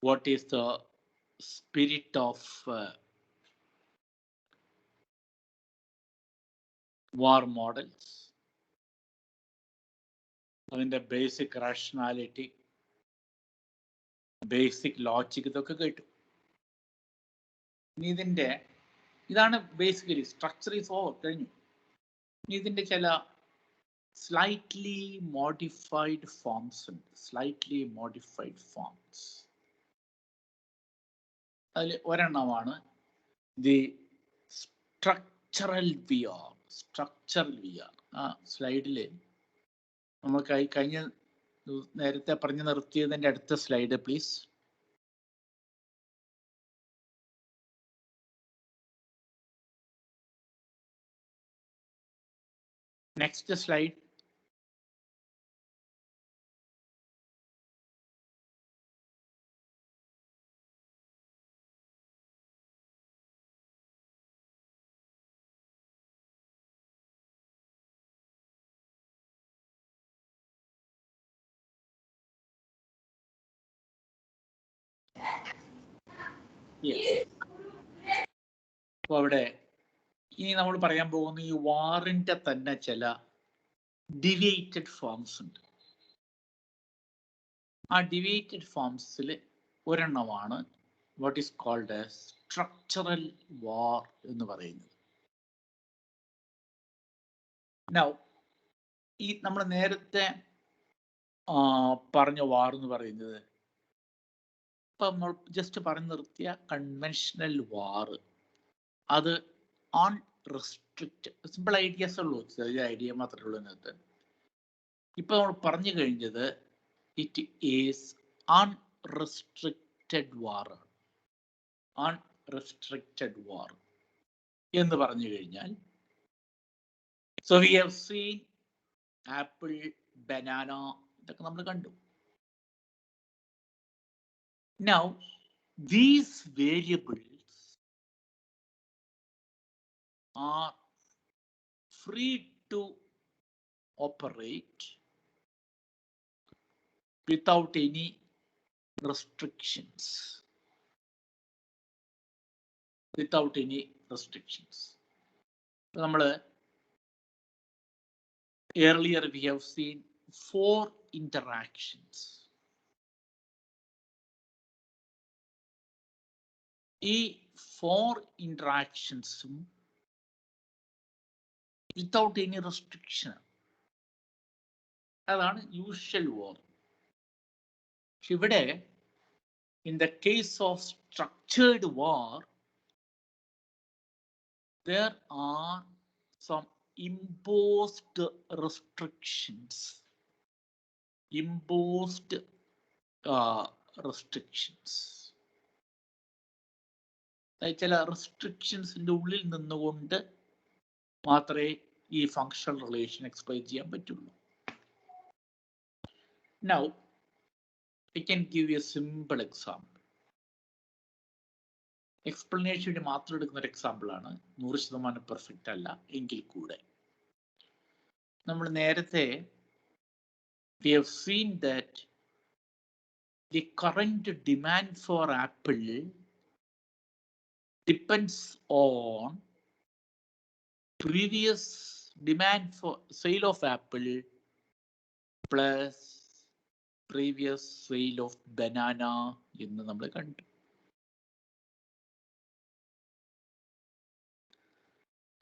what is the spirit of war models, അതിൻ്റെ basic rationality, basic logic, ഇതൊക്കെ കേട്ടു. ഇനി ഇതാണ് ബേസിക്കലി സ്ട്രക്ചർ ഈസ് ഓവർ, കഴിഞ്ഞു. ഇനി ഇതിൻ്റെ ചില സ്ലൈറ്റ്ലി മോഡിഫൈഡ് ഫോംസ് ഉണ്ട്. സ്ലൈറ്റ്ലി മോഡിഫൈഡ് ഫോംസ്, അതിൽ ഒരെണ്ണമാണ് the structural V R. Structural V R ആ സ്ലൈഡിൽ നമ്മൾ കഴിഞ്ഞ നേരത്തെ പറഞ്ഞു നിർത്തിയതിൻ്റെ അടുത്ത സ്ലൈഡ് പ്ലീസ്. Next slide. അപ്പോൾ അവിടെ ഇനി നമ്മൾ പറയാൻ പോകുന്ന ഈ വാറിൻ്റെ തന്നെ ചില ഡിവിയേറ്റഡ് ഫോംസ് ഉണ്ട്. ആ ഡിവിയേറ്റഡ് ഫോംസിൽ ഒരെണ്ണമാണ് what is called a structural VAR എന്ന് പറയുന്നത്. നൗ ഈ നമ്മൾ നേരത്തെ പറഞ്ഞ വാർ എന്ന് പറയുന്നത്, ഇപ്പം നമ്മൾ ജസ്റ്റ് പറഞ്ഞു നിർത്തിയ കൺവെൻഷണൽ വാർ, അത് ഓൺ റെസ്ട്രിക്റ്റ്, സിമ്പിൾ ഐഡിയാസ് ഉള്ളൂ, ചെറിയ ഐഡിയ മാത്രമേ ഉള്ളൂ ഇതിനകത്ത്. ഇപ്പൊ നമ്മൾ പറഞ്ഞു കഴിഞ്ഞത് it is unrestricted VAR. Unrestricted VAR എന്ന് പറഞ്ഞു കഴിഞ്ഞാൽ, so we have seen apple, banana, ഇതൊക്കെ നമ്മൾ കണ്ടു. Now these variables are free to operate without any restrictions. Without any restrictions. നമ്മൾ earlier we have seen 4 interactions. ഈ 4 interactions without any restriction, അതാണ് usual വാർ. ഇവിടെ in the case of structured war, there are some imposed restrictions. Imposed restrictions. ചില റെസ്ട്രിക്ഷൻസിൻ്റെ ഉള്ളിൽ നിന്നുകൊണ്ട് മാത്രമേ ഈ functional relation explain ചെയ്യാൻ പറ്റുള്ളൂ. Now I can give you a simple example. എക്സ്പ്ലനേഷന് മാത്രം എടുക്കുന്ന ഒരു എക്സാമ്പിൾ ആണ്, 100% പെർഫെക്റ്റ് അല്ല എങ്കിൽ കൂടെ. നമ്മൾ നേരത്തെ we have seen that the current demand for apple depends on previous demand for sale of apple plus previous sale of banana എന്ന് നമ്മൾ കണ്ടു.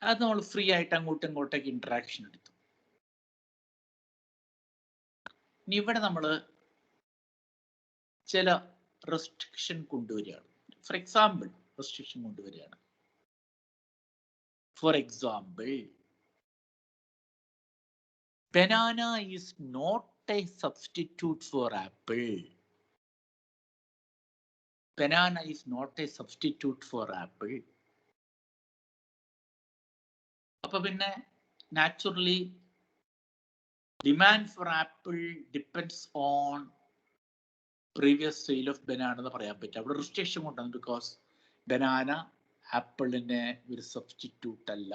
അത് നമ്മൾ ഫ്രീ ആയിട്ട് അങ്ങോട്ടും ഇങ്ങോട്ടേക്ക് ഇന്ററാക്ഷൻ എടുത്തു. ഇനി ഇവിടെ നമ്മൾ ചില റെസ്ട്രിക്ഷൻ കൊണ്ടുവരികയാണ്. ഫോർ എക്സാമ്പിൾ റെസ്ട്രിക്ഷൻ കൊണ്ടുവരികയാണ്. For example, banana is not a substitute for apple. Banana is not a substitute for apple. അപ്പൊ പിന്നെ naturally demand for apple depends on previous sale of banana എന്ന് പറയാൻ പറ്റും. അവിടെ റെസ്ട്രിക്ഷൻ കൊണ്ടാണ്, because banana ആപ്പിളിന് ഒരു substitute അല്ല.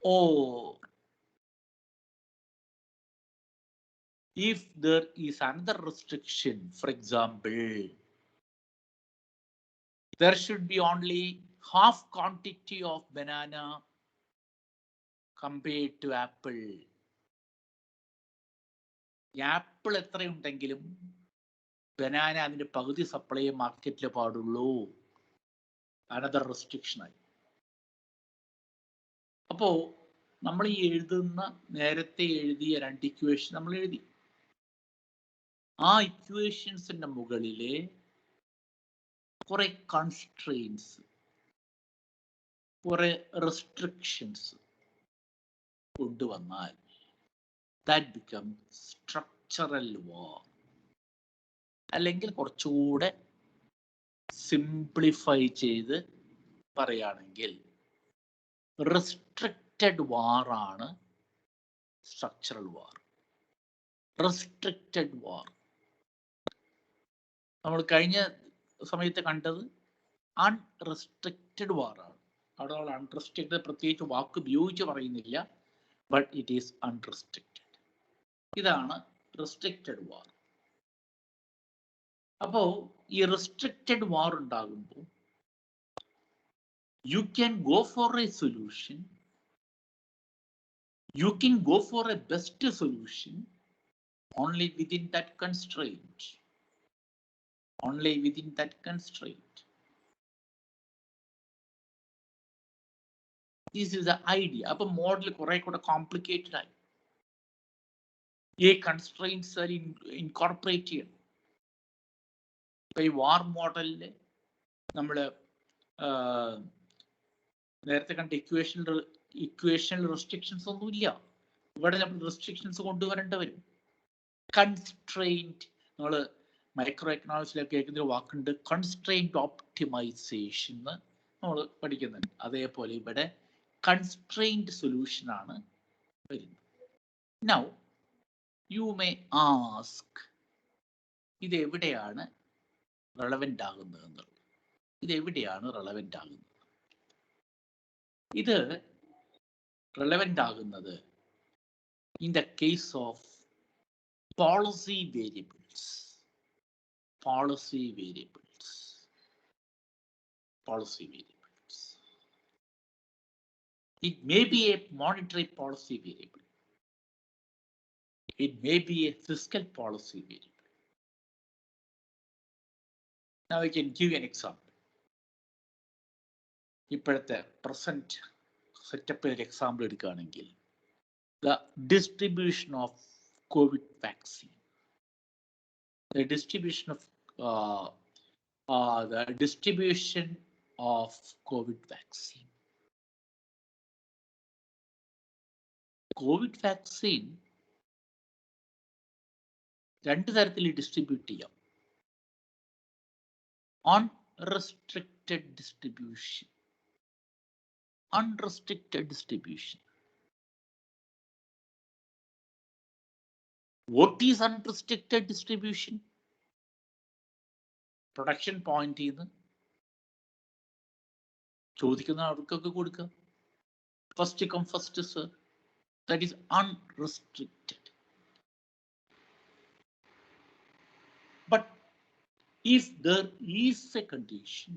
ഓ if there is another restriction, for example, there should be only half quantity of banana compared to apple. Apple എത്രയുണ്ടെങ്കിലും banana അതിന്റെ പകുതി സപ്ലൈ മാർക്കറ്റിൽ പാടുള്ളൂ. അനദർ റെസ്ട്രിക്ഷൻ ആയി. അപ്പോ നമ്മൾ ഈ എഴുതുന്ന നേരത്തെ എഴുതിയ രണ്ട് ഇക്വേഷൻ നമ്മൾ എഴുതി. ആ ഇക്വേഷൻസിന്റെ മുകളിലെ കുറെ കൺസ്ട്രെയിൻസ്, കുറെ റെസ്ട്രിക്ഷൻസ് കൊണ്ടുവന്നാൽ that becomes structural war. അല്ലെങ്കിൽ കുറച്ചുകൂടെ സിംപ്ലിഫൈ ചെയ്ത് പറയുകയാണെങ്കിൽ റെസ്ട്രിക്റ്റഡ് വാർ ആണ് സ്ട്രക്ചറൽ വാർ. റെസ്ട്രിക്റ്റഡ് വാർ നമ്മൾ കഴിഞ്ഞ സമയത്ത് കണ്ടത് അൺറെസ്ട്രിക്റ്റഡ് വാർ ആണ്. അവിടെ നമ്മൾ അൺറെസ്ട്രിക്റ്റഡ് പ്രത്യേകിച്ച് വാക്ക് ഉപയോഗിച്ച് പറയുന്നില്ല, ബട്ട് ഇറ്റ് ഈസ് അൺറെസ്ട്രിക്റ്റഡ്. ഇതാണ് റെസ്ട്രിക്റ്റഡ് വാർ. അപ്പോ ഈ റെസ്ട്രിക്റ്റഡ് വാർ ഉണ്ടാകുമ്പോൾ you can go for a solution, you can go for a best solution only within that constraint, only within that constraint. This is the idea. അപ്പൊ model കുറെ കൂടെ complicated ആയി. ഈ constraints incorporate ചെയ്യണം. ഇപ്പൊ ഈ വാർ മോഡലില് നമ്മള് നേരത്തെ കണ്ട ഇക്വേഷണൽ റെസ്ട്രിക്ഷൻസ് ഒന്നുമില്ല. ഇവിടെ നമ്മൾ റെസ്ട്രിക്ഷൻസ് കൊണ്ടുവരേണ്ടി വരും. കൺസ്ട്രെയിൻറ്റ്, നമ്മൾ മൈക്രോ എക്കണോമിക്സിലൊക്കെ കേൾക്കുന്ന ഒരു വാക്കുണ്ട് കൺസ്ട്രെയിൻറ്റ് ഓപ്റ്റിമൈസേഷൻ എന്ന് നമ്മൾ പഠിക്കുന്നുണ്ട്. അതേപോലെ ഇവിടെ കൺസ്ട്രെയിൻറ്റ് സൊല്യൂഷൻ ആണ് വരുന്നത്. നൗ യു മേ ആസ്ക്, ഇത് എവിടെയാണ് റെലവൻ്റ് ആകുന്നത് എന്നുള്ളത്. ഇത് എവിടെയാണ് റെലവൻ്റ് ആകുന്നത്? ഇത് റെലവൻ്റ് ആകുന്നത് in the case of policy variables. Policy variables. Policy variables. It may be a monetary policy variable. It may be a fiscal policy variable. Now I can give you an example. ഇപ്പോഴത്തെ present setup ഒരു example എടുക്കുകയാണെങ്കിൽ, the distribution of COVID vaccine, the distribution of COVID vaccine. COVID vaccine രണ്ട് തരത്തിൽ distribute ചെയ്യാം. Unrestricted distribution, unrestricted distribution. What is unrestricted distribution? Production point ചെയ്ത് ചോദിക്കുന്ന അവർക്കൊക്കെ കൊടുക്കുക. First come first serve. That is unrestricted. But if there is a condition,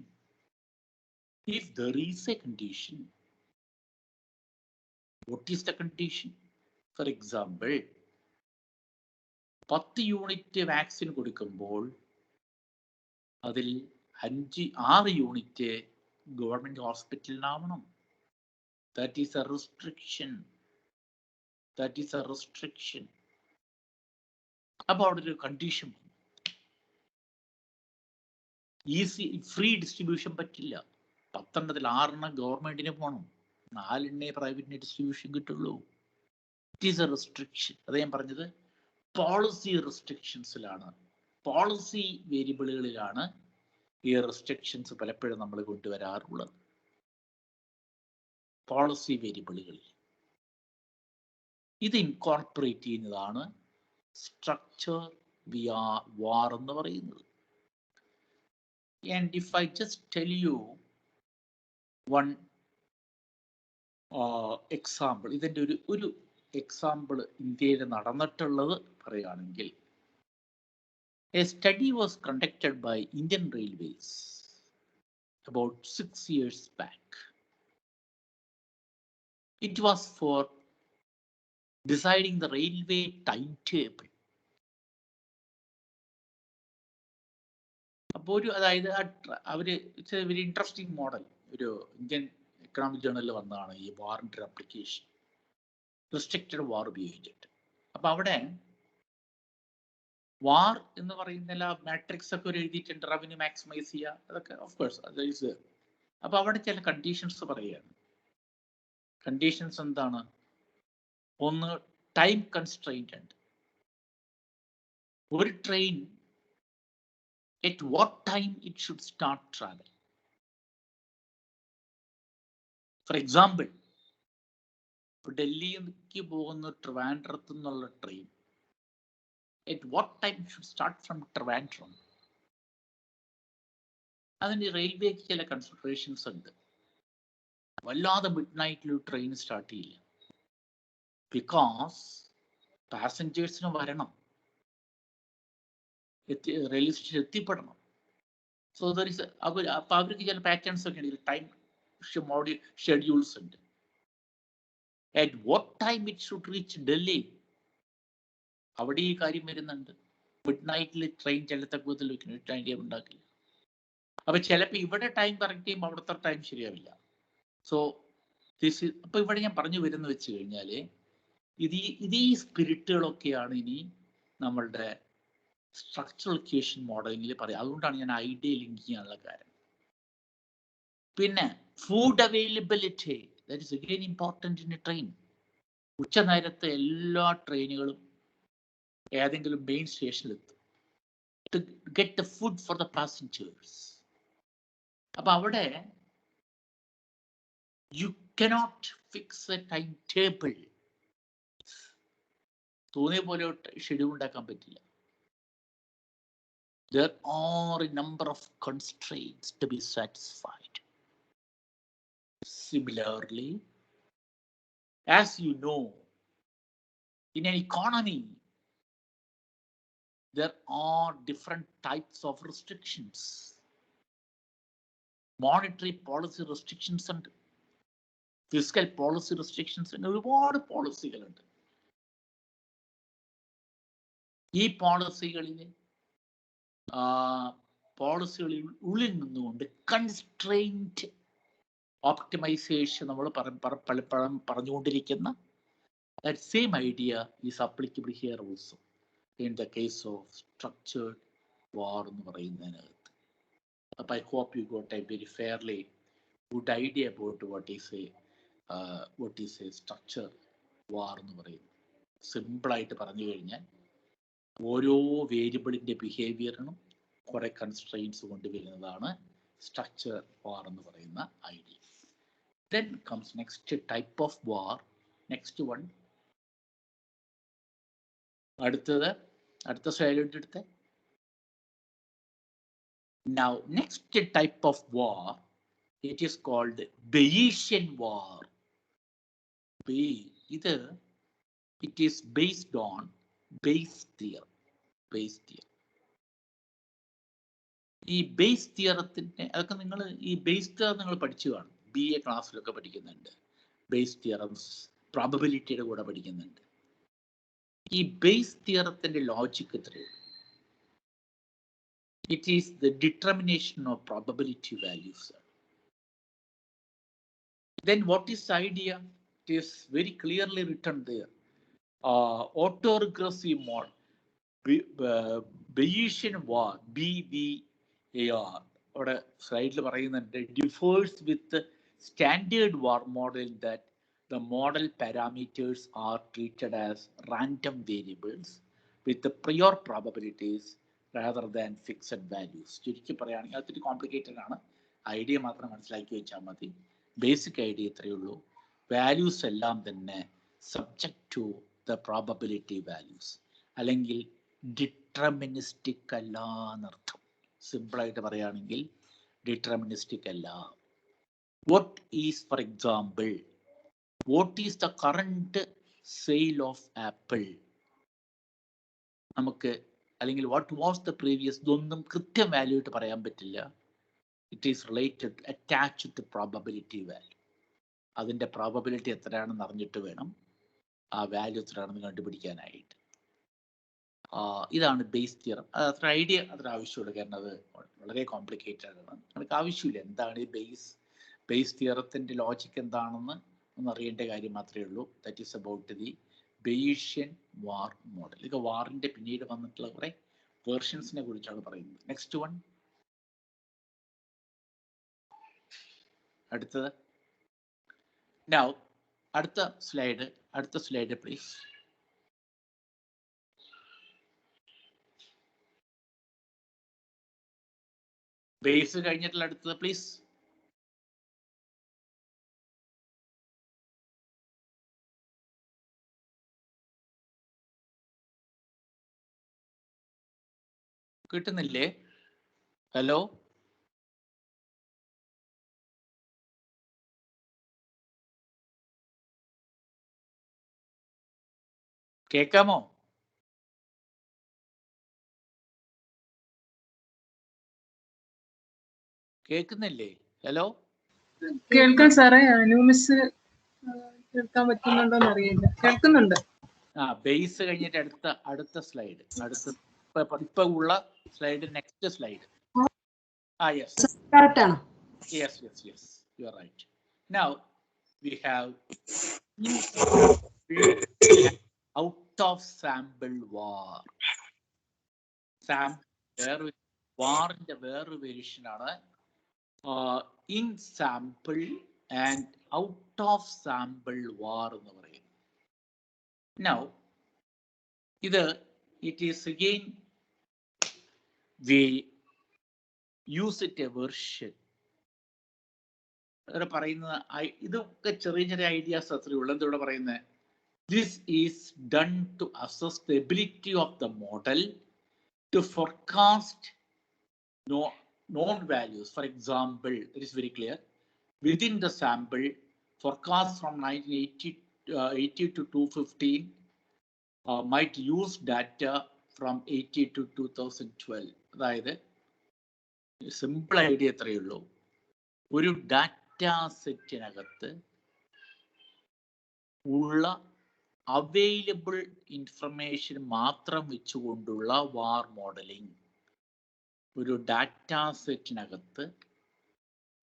what is the condition? For example, 10 unit vaccine കൊടുക്കുമ്പോൾ അതിൽ 6 unit government ഹോസ്പിറ്റലിനാവണം. That is a restriction. That is a restriction. അപ്പോൾ അവിടെ ഒരു condition, easy free distribution പറ്റില്ല. 10 6 ഗവൺമെന്റിന് പോകണം, 4 പ്രൈവറ്റിന് distribution കിട്ടുള്ളൂ. It is A restriction. അത് ഞാൻ പറഞ്ഞത് പോളിസി റെസ്ട്രിക്ഷൻസിലാണ്, പോളിസി വേരിയബിളുകളിലാണ് ഈ റെസ്ട്രിക്ഷൻസ് പലപ്പോഴും നമ്മൾ കൊണ്ടുവരാറുള്ളത്. പോളിസി വേരിയബിളുകളിൽ ഇത് ഇൻകോർപ്പറേറ്റ് ചെയ്യുന്നതാണ് സ്ട്രക്ചർ വാർ എന്ന് പറയുന്നത്. And if I just tell you one example, ഇതിൻ്റെ ഒരു എക്സാമ്പിൾ ഇന്ത്യയിൽ നടന്നിട്ടുള്ളത് പറയുകയാണെങ്കിൽ, a study was conducted by Indian Railways about 6 years back. It was for deciding the railway timetable. അപ്പോൾ അതായത് അവര് it's A very interesting model. ഒരു Indian economic ജേർണലിൽ വന്നതാണ് ഈ വാറിൻ്റെ ഒരു അപ്ലിക്കേഷൻ, റെസ്ട്രിക്റ്റഡ് വാർ ഉപയോഗിച്ചിട്ട്. അപ്പൊ അവിടെ വാർ എന്ന് പറയുന്ന മാട്രിക്സ് ഒക്കെ ഒരു എഴുതിയിട്ടുണ്ട്, റവന്യൂ മാക്സിമൈസ് ചെയ്യുക, അതൊക്കെ ഓഫ് കോഴ്സ്. അപ്പൊ അവിടെ ചില കണ്ടീഷൻസ് പറയുകയാണ്. കണ്ടീഷൻസ് എന്താണ്? ഒന്ന്, ടൈം കൺസ്ട്രെയിന്റ് ഉണ്ട്. ഒരു train at what time it should start travel. For example, ഡൽഹിക്ക് പോകുന്ന ട്രിവാൻഡ്രത്ത് നിന്നുള്ള train at what time should start from Trivandrum? അതിന് റെയിൽവേക്ക് ചില കൺസിഡറേഷൻസ് ഉണ്ട്. വല്ലാതെ മിഡ് നൈറ്റിൽ ട്രെയിൻ സ്റ്റാർട്ട് ചെയ്യില്ല, ബിക്കോസ് പാസഞ്ചേഴ്സിന് വരണം, റെയിൽവേ സ്റ്റേഷൻ എത്തിപ്പെടണം. സോ ദർ ഇസ് അപ്പൊ അവർക്ക് ചില പാറ്റേൺസ് ഒക്കെ ഉണ്ട്, ടൈം ഷെഡ്യൂൾസ് ഉണ്ട്. At what time it should reach Delhi, അവിടെ ഈ കാര്യം വരുന്നുണ്ട്. മിഡ് നൈറ്റിൽ ട്രെയിൻ ചെല്ലത്തക്കത്തിൽ ഐഡിയ ഉണ്ടാക്കില്ല. അപ്പൊ ചിലപ്പോൾ ഇവിടെ ടൈം കറക്റ്റ് ചെയ്യുമ്പോൾ അവിടുത്തെ ടൈം ശരിയാവില്ല. സോ അപ്പൊ ഇവിടെ ഞാൻ പറഞ്ഞു വരുന്ന വെച്ച് കഴിഞ്ഞാല് ഈ സ്പിരിറ്റുകളൊക്കെയാണ് ഇനി നമ്മളുടെ സ്ട്രക്ചറൽ ഇക്വേഷൻ മോഡലിംഗിൽ പറയാം. അതുകൊണ്ടാണ് ഞാൻ ഐഡിയ ലിങ്ക് ചെയ്യാനുള്ള കാര്യം. പിന്നെ food availability, that is again important in a train. ഉച്ചനേരത്തെ എല്ലാ ട്രെയിനുകളും ഏതെങ്കിലും മെയിൻ സ്റ്റേഷനിലെത്തും to get the food for the passengers. അപ്പൊ അവിടെ you cannot fix a time table. തോന്നിയ പോലെ ഷെഡ്യൂൾ ഉണ്ടാക്കാൻ പറ്റില്ല. There are a number of constraints to be satisfied. Similarly, as you know, in an economy, there are different types of restrictions. Monetary policy restrictions and fiscal policy restrictions and ഒരുപാട് പോളിസികളുണ്ട്. ഈ പോളിസികളിൽ ഉള്ളിൽ നിന്നുകൊണ്ട് constraint optimisation നമ്മൾ പലപ്പോഴും പറഞ്ഞുകൊണ്ടിരിക്കുന്ന that same idea is applicable here also in the case of structured war എന്ന് പറയുന്നതിനകത്ത്. അപ്പോൾ I hope you got a very fairly good idea about what is a structured war എന്ന് പറയുന്നത്. സിമ്പിളായിട്ട് പറഞ്ഞു കഴിഞ്ഞാൽ ഓരോ വേരിയബിളിൻ്റെ ബിഹേവിയറിനും കുറെ കൺസ്ട്രെയിൻസ് കൊണ്ടുവരുന്നതാണ് സ്ട്രക്ചർ വാർ എന്ന് പറയുന്ന idea. Then comes next type of war. Next one. അടുത്ത സ്ലൈഡ് എടുത്ത്. Now next type of war, it is called Bayesian war. It is based on Bayes theorem. ഈ ബേസ് തിയറത്തിന്റെ അതൊക്കെ നിങ്ങൾ ഈ ബേസ് തിയറം നിങ്ങൾ പഠിച്ചു കാണും, BA ക്ലാസ്സിലൊക്കെ പഠിക്കുന്നുണ്ട്. ബേസ് തിയറംസ് പ്രോബബിലിറ്റിയുടെ കൂടെ പഠിക്കുന്നുണ്ട്. ഈ ബേസ് തിയറത്തിന്റെ ലോജിക് ഇത്രയേ ഉള്ളൂ. It is the determination of probability values. Then what is the idea? It is very clearly written there. Autoregressive model, Bayesian war, BVAR, അവിടെ സ്ലൈഡിൽ പറയുന്നുണ്ട്, differs with the standard war model that the model parameters are treated as random variables with the prior probabilities rather than fixed values. ചുരുക്കി പറയുകയാണെങ്കിൽ അതൊരു complicated ആണ്. Idea മാത്രം മനസ്സിലാക്കി വെച്ചാൽ മതി. ബേസിക് ഐഡിയ ഇത്രയേ ഉള്ളൂ. വാല്യൂസ് എല്ലാം തന്നെ subject to the probability values, അല്ലെങ്കിൽ ഡിറ്റർമിനിസ്റ്റിക് അല്ല എന്നർത്ഥം. സിമ്പിളായിട്ട് പറയുകയാണെങ്കിൽ ഡിറ്റർമിനിസ്റ്റിക് അല്ല. What is, for example, what is the current sale of apple, നമുക്ക് അല്ലെങ്കിൽ വാട്ട് വാസ് ദ പ്രീവിയസ്, ഇതൊന്നും കൃത്യം വാല്യൂ ആയിട്ട് പറയാൻ പറ്റില്ല. It is related attached to probability value. അതിൻ്റെ പ്രോബബിലിറ്റി എത്രയാണെന്ന് അറിഞ്ഞിട്ട് വേണം ആ വാല്യൂ എത്രയാണെന്ന് കണ്ടുപിടിക്കാനായിട്ട്. ഇതാണ് ബേസ് തിയറം. അത്ര ഐഡിയ അത്ര ആവശ്യമുള്ളൂ, കാരണം അത് വളരെ കോംപ്ലിക്കേറ്റഡ് ആണ്. നമുക്ക് ആവശ്യമില്ല എന്താണ് ഈ ബേസ് തിയറത്തിൻ്റെ ലോജിക്ക് എന്താണെന്ന് ഒന്ന് അറിയേണ്ട കാര്യം മാത്രമേ ഉള്ളൂ. That is about the Bayesian VAR model. ഇത് വാറിൻ്റെ പിന്നീട് വന്നിട്ടുള്ള കുറേ വേർഷൻസിനെ കുറിച്ചാണ് പറയുന്നത്. നെക്സ്റ്റ് വൺ, അടുത്തത്. നൗ അടുത്ത സ്ലൈഡ് പ്ലീസ്. ബേസ് കഴിഞ്ഞിട്ടുള്ള അടുത്തത് പ്ലീസ്. കിട്ടുന്നില്ലേ? ഹലോ, കേൾക്കാമോ? കേൾക്കുന്നില്ലേ? ഹലോ, കേൾക്കാൻ സാറേ. അനുമിസ് കേൾക്കാൻ പറ്റുന്നുണ്ടോന്ന് അറിയില്ല. കേൾക്കുന്നുണ്ട്. ബേസ് കഴിഞ്ഞിട്ട് അടുത്ത സ്ലൈഡ്, ഇപ്പൊ ഉള്ള slide, next slide. Yes, you are right. Now we have out of sample war. വാറിന്റെ വേറൊരു വേരിയേഷൻ ആണ് in sample and out of sample VAR എന്ന് പറയുന്നത്. Now it is again we use it a version. പറയുന്നത് ഇതൊക്കെ ചെറിയ ചെറിയ ideas അത്രയേ ഉള്ളൂ. എന്തുകൂടെ പറയുന്നത്, this is done to assess the ability of the model to forecast known values. For example, it is very clear, within the sample, forecast from 1980 to 215 might use data from 80 to 2012. അതായത് simple idea എത്രയേ ഉള്ളൂ, ഒരു data സെറ്റിനകത്ത് ഉള്ള available information മാത്രം വെച്ചുകൊണ്ടുള്ള വാർ modelling. ഒരു data സെറ്റിനകത്ത്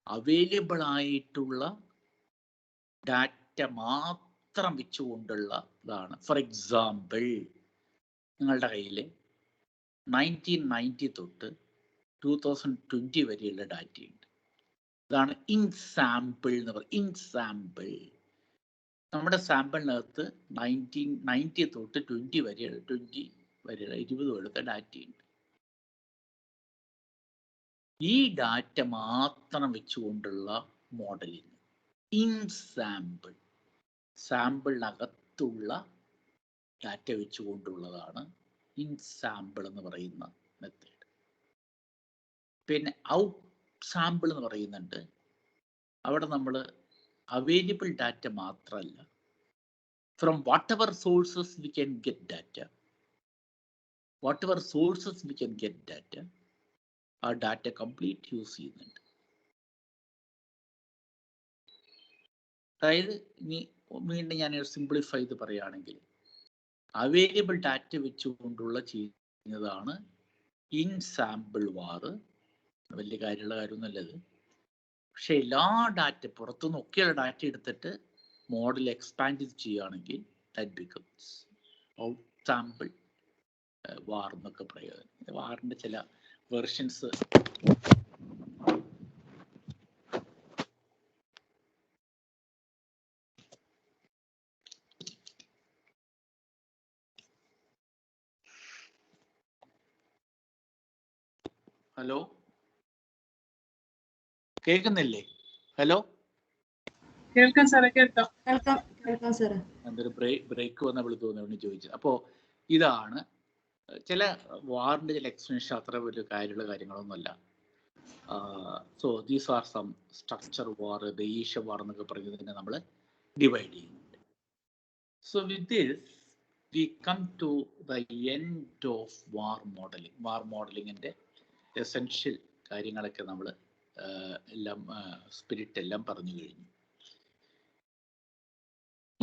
available ആയിട്ടുള്ള data മാത്രം വെച്ചുകൊണ്ടുള്ള ഇതാണ്. ഫോർ എക്സാമ്പിൾ, നിങ്ങളുടെ കയ്യിൽ 1990 തൊട്ട് 2020 വരെയുള്ള ഡാറ്റയുണ്ട്. ഇതാണ് ഇൻ സാമ്പിൾ എന്ന് പറയുന്നത്. ഇൻ സാമ്പിൾ നമ്മുടെ സാമ്പിളിനകത്ത് 1990 തൊട്ട് 20 വരെയുള്ള 20 കൊല്ലത്തെ ഡാറ്റയുണ്ട്. ഈ ഡാറ്റ മാത്രം വെച്ചുകൊണ്ടുള്ള മോഡലിംഗ് ഇൻ സാമ്പിൾ, സാമ്പിളിനകത്തുള്ള ഡാറ്റ വെച്ചുകൊണ്ടുള്ളതാണ് ഇൻ സാമ്പിൾ എന്ന് പറയുന്ന മെത്തേഡ്. പിന്നെ ഔട്ട് സാമ്പിൾ എന്ന് പറയുന്നുണ്ട്. അവിടെ നമ്മൾ അവൈലബിൾ ഡാറ്റ മാത്രമല്ല, from what ever sources we can get data, ആ ഡാറ്റ കംപ്ലീറ്റ് യൂസ് ചെയ്യുന്നുണ്ട്. അതായത് ഇനി വീണ്ടും ഞാൻ സിംപ്ലിഫൈ ചെയ്ത് പറയുകയാണെങ്കിൽ, അവൈലബിൾ ഡാറ്റ വെച്ചുകൊണ്ടുള്ള ചെയ്യുന്നതാണ് ഇൻ സാമ്പിൾ വാർ. വലിയ കാര്യമുള്ള കാര്യമൊന്നുമല്ലത്. പക്ഷെ എല്ലാ ഡാറ്റ പുറത്തുനിന്നൊക്കെയുള്ള ഡാറ്റ എടുത്തിട്ട് മോഡൽ എക്സ്പാൻഡ് ചെയ്യുകയാണെങ്കിൽ ദാറ്റ് ബിക്കംസ് ഔട്ട് സാമ്പിൾ വാർ എന്നൊക്കെ പറയുക. വാറിൻ്റെ ചില വെർഷൻസ് ഹലോ, കേൾക്കുന്നില്ലേ? ഹലോ, കേൾക്കാം സാറേ. കേൾക്കാം സാറേ. എന്തൊരു ബ്രേക്ക് വന്ന വിളി തോന്നുന്നു ചോദിച്ചത്. അപ്പോൾ ഇതാണ് ചില വാറിൻ്റെ ചില എക്സ്പ്ലനേഷൻ. അത്ര വലിയ കാര്യമുള്ള കാര്യങ്ങളൊന്നുമല്ല. So these are some structure VAR, Bayesian VAR എന്നൊക്കെ പറയുന്നതിനെ നമ്മൾ ഡിവൈഡ് ചെയ്യുന്നുണ്ട്. So with this, we come to the end of war modeling. War modeling ന്റെ essential കാര്യങ്ങളൊക്കെ നമ്മൾ എല്ലാം സ്പിരിറ്റ് എല്ലാം പറഞ്ഞു കഴിഞ്ഞു.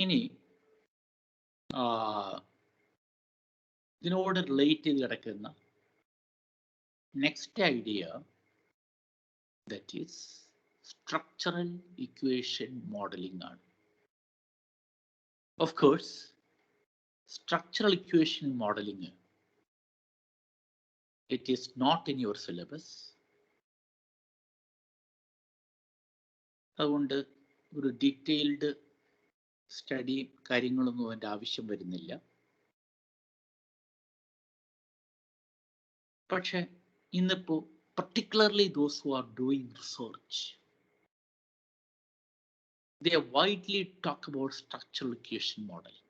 ഇനി ഇതിനോട് റിലേറ്റ് ചെയ്ത് കിടക്കുന്ന next idea, that is structural equation modeling ആണ്. Of course structural equation modeling, it is not in your syllabus. അതുകൊണ്ട് ഒരു ഡീറ്റെയിൽഡ് സ്റ്റഡി കാര്യങ്ങളൊന്നും അതിൻ്റെ ആവശ്യം വരുന്നില്ല. പക്ഷെ ഇന്നിപ്പോൾ particularly those who are doing research, they widely talk about structural equation modeling.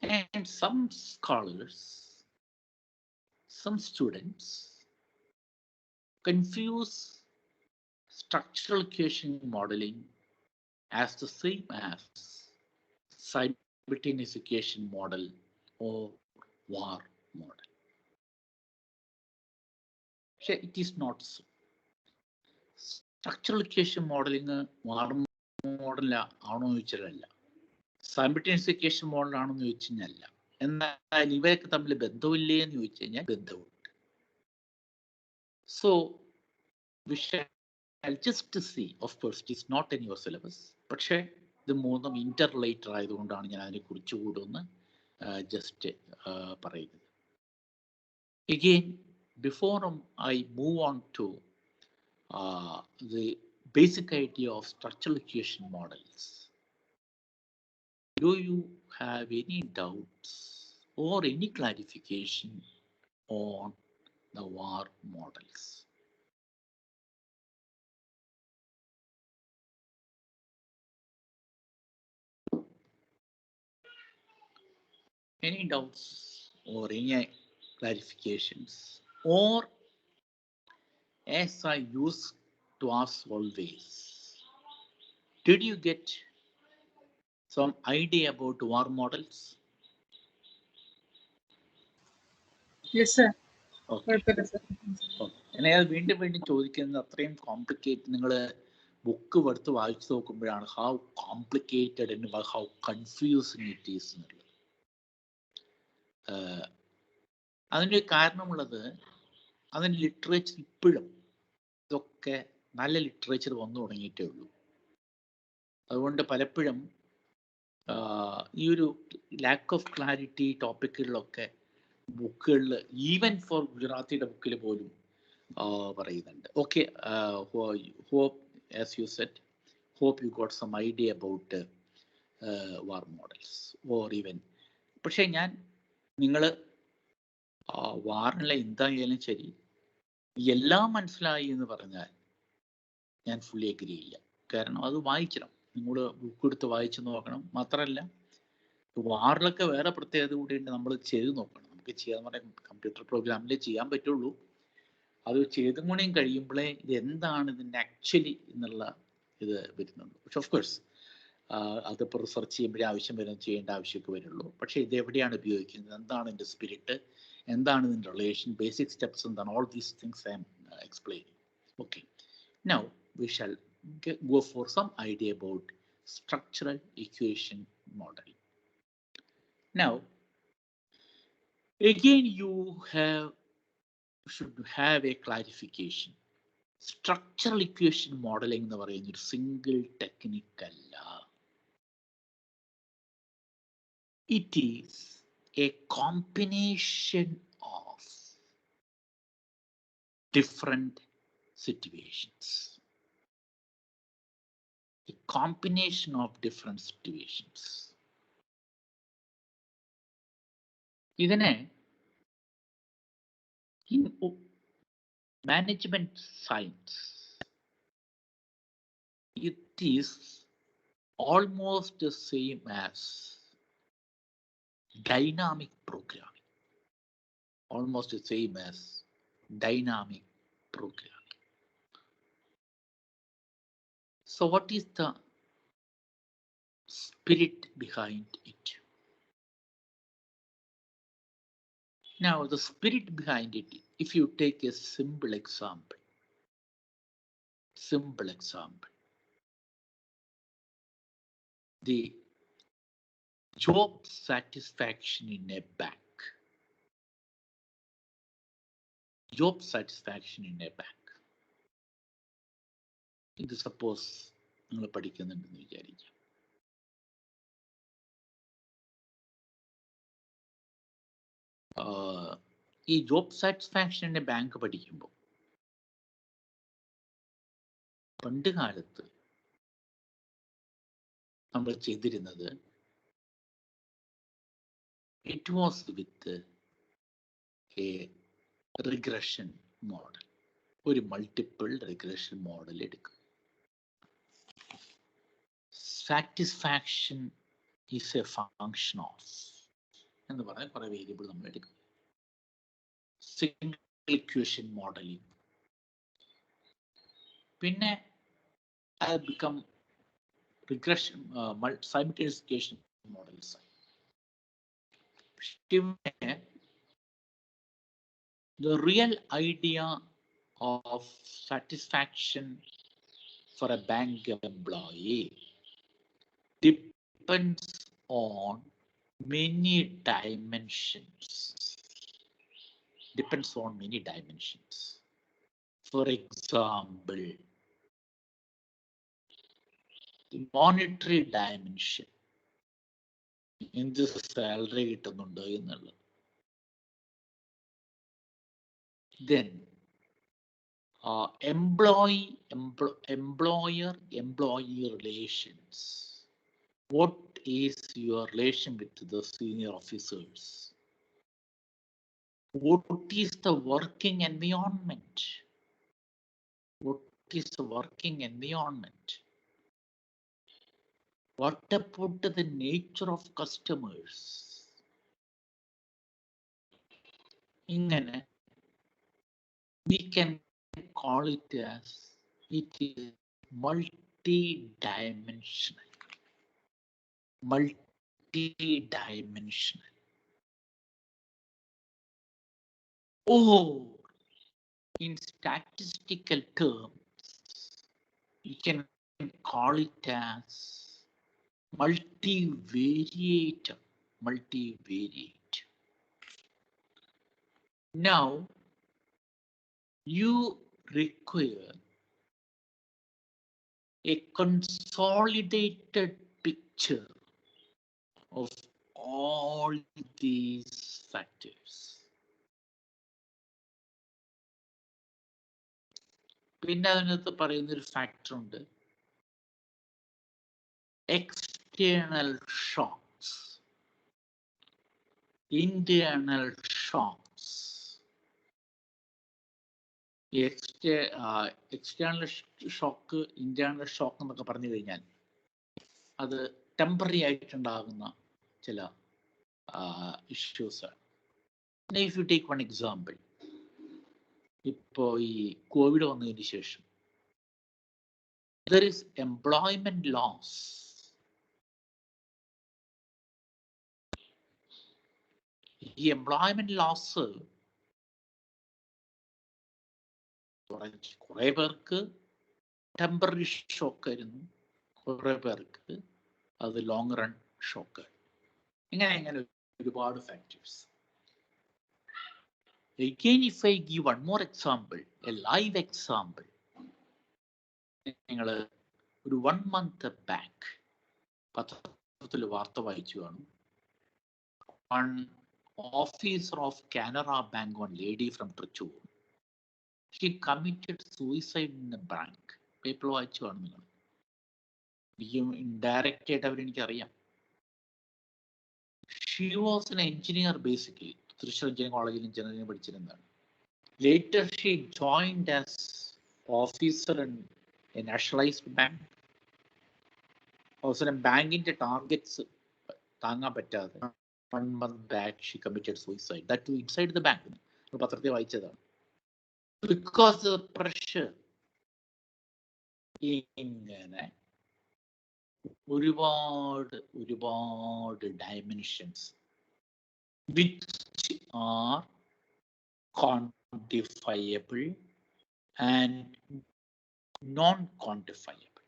And some scholars, some students confuse structural equation modeling as the same as simultaneous equation model or war model. It is not so. Structural equation modeling war model ആണോ എന്ന് ചോദിച്ചാലല്ല, simultaneous equation model ആണോ എന്ന് ചോദിച്ചു കഴിഞ്ഞല്ല. എന്നാൽ ഇവയൊക്കെ തമ്മിൽ ബന്ധമില്ലേ എന്ന് ചോദിച്ചു കഴിഞ്ഞാൽ ബന്ധമുണ്ട്. So we shall just see, of course it is not in your syllabus, പക്ഷേ ഇത് മൂന്നും ഇന്റർ റിലേറ്റഡ് ആയതുകൊണ്ടാണ് ഞാൻ അതിനെ കുറിച്ച് കൂടെ ഒന്ന് ജസ്റ്റ് പറയുന്നത്. Again, before I move on to the basic idea of structural equation models, do you have any doubts or any clarification on the war models? Any doubts or any clarifications? Or as I used to ask always, did you get some idea about war models? Yes, sir. Okay. ഞാൻ വീണ്ടും വീണ്ടും ചോദിക്കുന്നത് അത്രയും complicate, നിങ്ങൾ book എടുത്ത് വായിച്ചു നോക്കുമ്പോഴാണ് how complicated and how confusing it is എന്നുള്ളത്. അതിൻ്റെ കാരണമുള്ളത്, അതിന് ലിറ്ററേച്ചർ ഇപ്പോഴും ഇതൊക്കെ നല്ല ലിറ്ററേച്ചർ വന്നു തുടങ്ങിയിട്ടേ ഉള്ളൂ. അതുകൊണ്ട് പലപ്പോഴും ഈ ഒരു ലാക്ക് ഓഫ് ക്ലാരിറ്റി ടോപ്പിക്കുകളിലൊക്കെ ബുക്കുകളിൽ, ഈവൻ ഫോർ ഗുജറാത്തിയുടെ ബുക്കിൽ പോലും പറയുന്നുണ്ട്. Okay, hope as you set, hope you got some idea about VAR models or even. പക്ഷേ ഞാൻ നിങ്ങൾ വാറിനുള്ള എന്തായാലും ശരി എല്ലാം മനസ്സിലായി എന്ന് പറഞ്ഞാൽ ഞാൻ ഫുള്ളി അഗ്രി ഇല്ല. കാരണം അത് വായിക്കണം, നിങ്ങൾ ബുക്ക് എടുത്ത് വായിച്ച് നോക്കണം. മാത്രമല്ല വാറിലൊക്കെ വേറെ പ്രത്യേകത കൂടിയുണ്ട്, നമ്മൾ ചെയ്ത് നോക്കണം. നമുക്ക് ചെയ്യാന്ന് പറയാൻ കമ്പ്യൂട്ടർ പ്രോഗ്രാമിലേ ചെയ്യാൻ പറ്റുള്ളൂ. അത് ചെയ്തും കൂടെയും കഴിയുമ്പോഴേ ഇത് എന്താണ് ഇതിൻ്റെ ആക്ച്വലി എന്നുള്ള ഇത് വരുന്നുള്ളൂ. പക്ഷെ ഓഫ് കോഴ്സ് അതിപ്പോൾ റിസർച്ച് ചെയ്യുമ്പോഴേ ആവശ്യം വരുന്നത് ചെയ്യേണ്ട ആവശ്യമൊക്കെ വരുള്ളൂ. പക്ഷേ ഇത് എവിടെയാണ് ഉപയോഗിക്കുന്നത്, എന്താണ് ഇതിൻ്റെ സ്പിരിറ്റ്, എന്താണ് ഇതിൻ്റെ റിലേഷൻ, ബേസിക് സ്റ്റെപ്സ് എന്താണ്, all these things I M explaining. Okay, now we shall go for some idea about structural equation modeling. Now, again you should have a clarification. Structural equation modeling എന്ന് പറയുന്ന ഒരു single technique അല്ല. It is a combination of different situations. A combination of different situations. ഇതിനെ in management science, it is almost the same as dynamic programming. Almost the same as dynamic programming. So what is the spirit behind it. Now, the spirit behind it, if you take a simple example, the job satisfaction in a bank. Job satisfaction in a bank. ഇത് suppose നിങ്ങൾ പഠിക്കുന്നുണ്ടെന്ന് വിചാരിക്കാം. ഈ job സാറ്റിസ്ഫാക്ഷൻ്റെ bank പഠിക്കുമ്പോൾ പണ്ട് കാലത്ത് നമ്മൾ ചെയ്തിരുന്നത് it was with a regression model. ഒരു മൾട്ടിപ്പിൾ റിഗ്രഷൻ മോഡൽ എടുക്കും. Satisfaction is A function of എന്ന് പറഞ്ഞാൽ കുറെ വേരിയബിൾ നമ്മൾ എടുക്കും. സിംഗിൾ ഇക്വേഷൻ മോഡലിംഗ്, പിന്നെ അത് become regression simultaneous equation models. The real idea of satisfaction for a bank employee depends on many dimensions. For example, the monetary dimension. എന്ത് salary കിട്ടുന്നുണ്ട് എന്നുള്ളത്. Then employer-employee relations. What is your relation with the senior officers? What is the working environment? What about the nature of customers? ഇങ്ങനെ we can call it as it is multi-dimensional. Or in statistical terms, you can call it as multivariate. Now, you require a consolidated picture of all these factors. പിന്നെ അതിനകത്ത് പറയുന്നൊരു factor ഉണ്ട്, external shocks, internal shocks. External shock, internal shock എന്നൊക്കെ പറഞ്ഞു കഴിഞ്ഞാൽ അത് temporary ആയിട്ടുണ്ടാകുന്ന ചില issues. If you take one example, ഇപ്പോൾ ഈ കോവിഡ് വന്നതിന് ശേഷം there is employment loss. ഈ എംപ്ലോയ്മെന്റ് ലോസ് കുറെ പേർക്ക് ടെമ്പററി ഷോക്കായിരുന്നു, കുറെ പേർക്ക് അത് ലോങ് റൺ ഷോക്ക്. ഇങ്ങനെ ഒരുപാട് factors. Again, if I give one more example, a live example, നിങ്ങൾ ഒരു 1 month back പത്രത്തിൽ വാർത്ത വായിച്ചു കാണും. One officer of Canara Bank, one lady from Trichy, she committed suicide in the bank. Paper വായിച്ചു കാണും നിങ്ങൾ. ഇൻഡയറക്റ്റ് ആയിട്ട് അവരെനിക്കറിയാം. She was an engineer basically. Thrissur engineering കോളേജിൽ engineering പഠിച്ചിരുന്നതാണ്. Later she joined as officer in a nationalized bank. അവസാനം ബാങ്കിന്റെ targets താങ്ങാൻ പറ്റാതെ 1 month back she committed suicide. That too inside the bank. പത്രത്തിൽ വായിച്ചതാണ്. Because of pressure. ഇങ്ങനെ ഒരുപാട് dimensions which are quantifiable and non-quantifiable,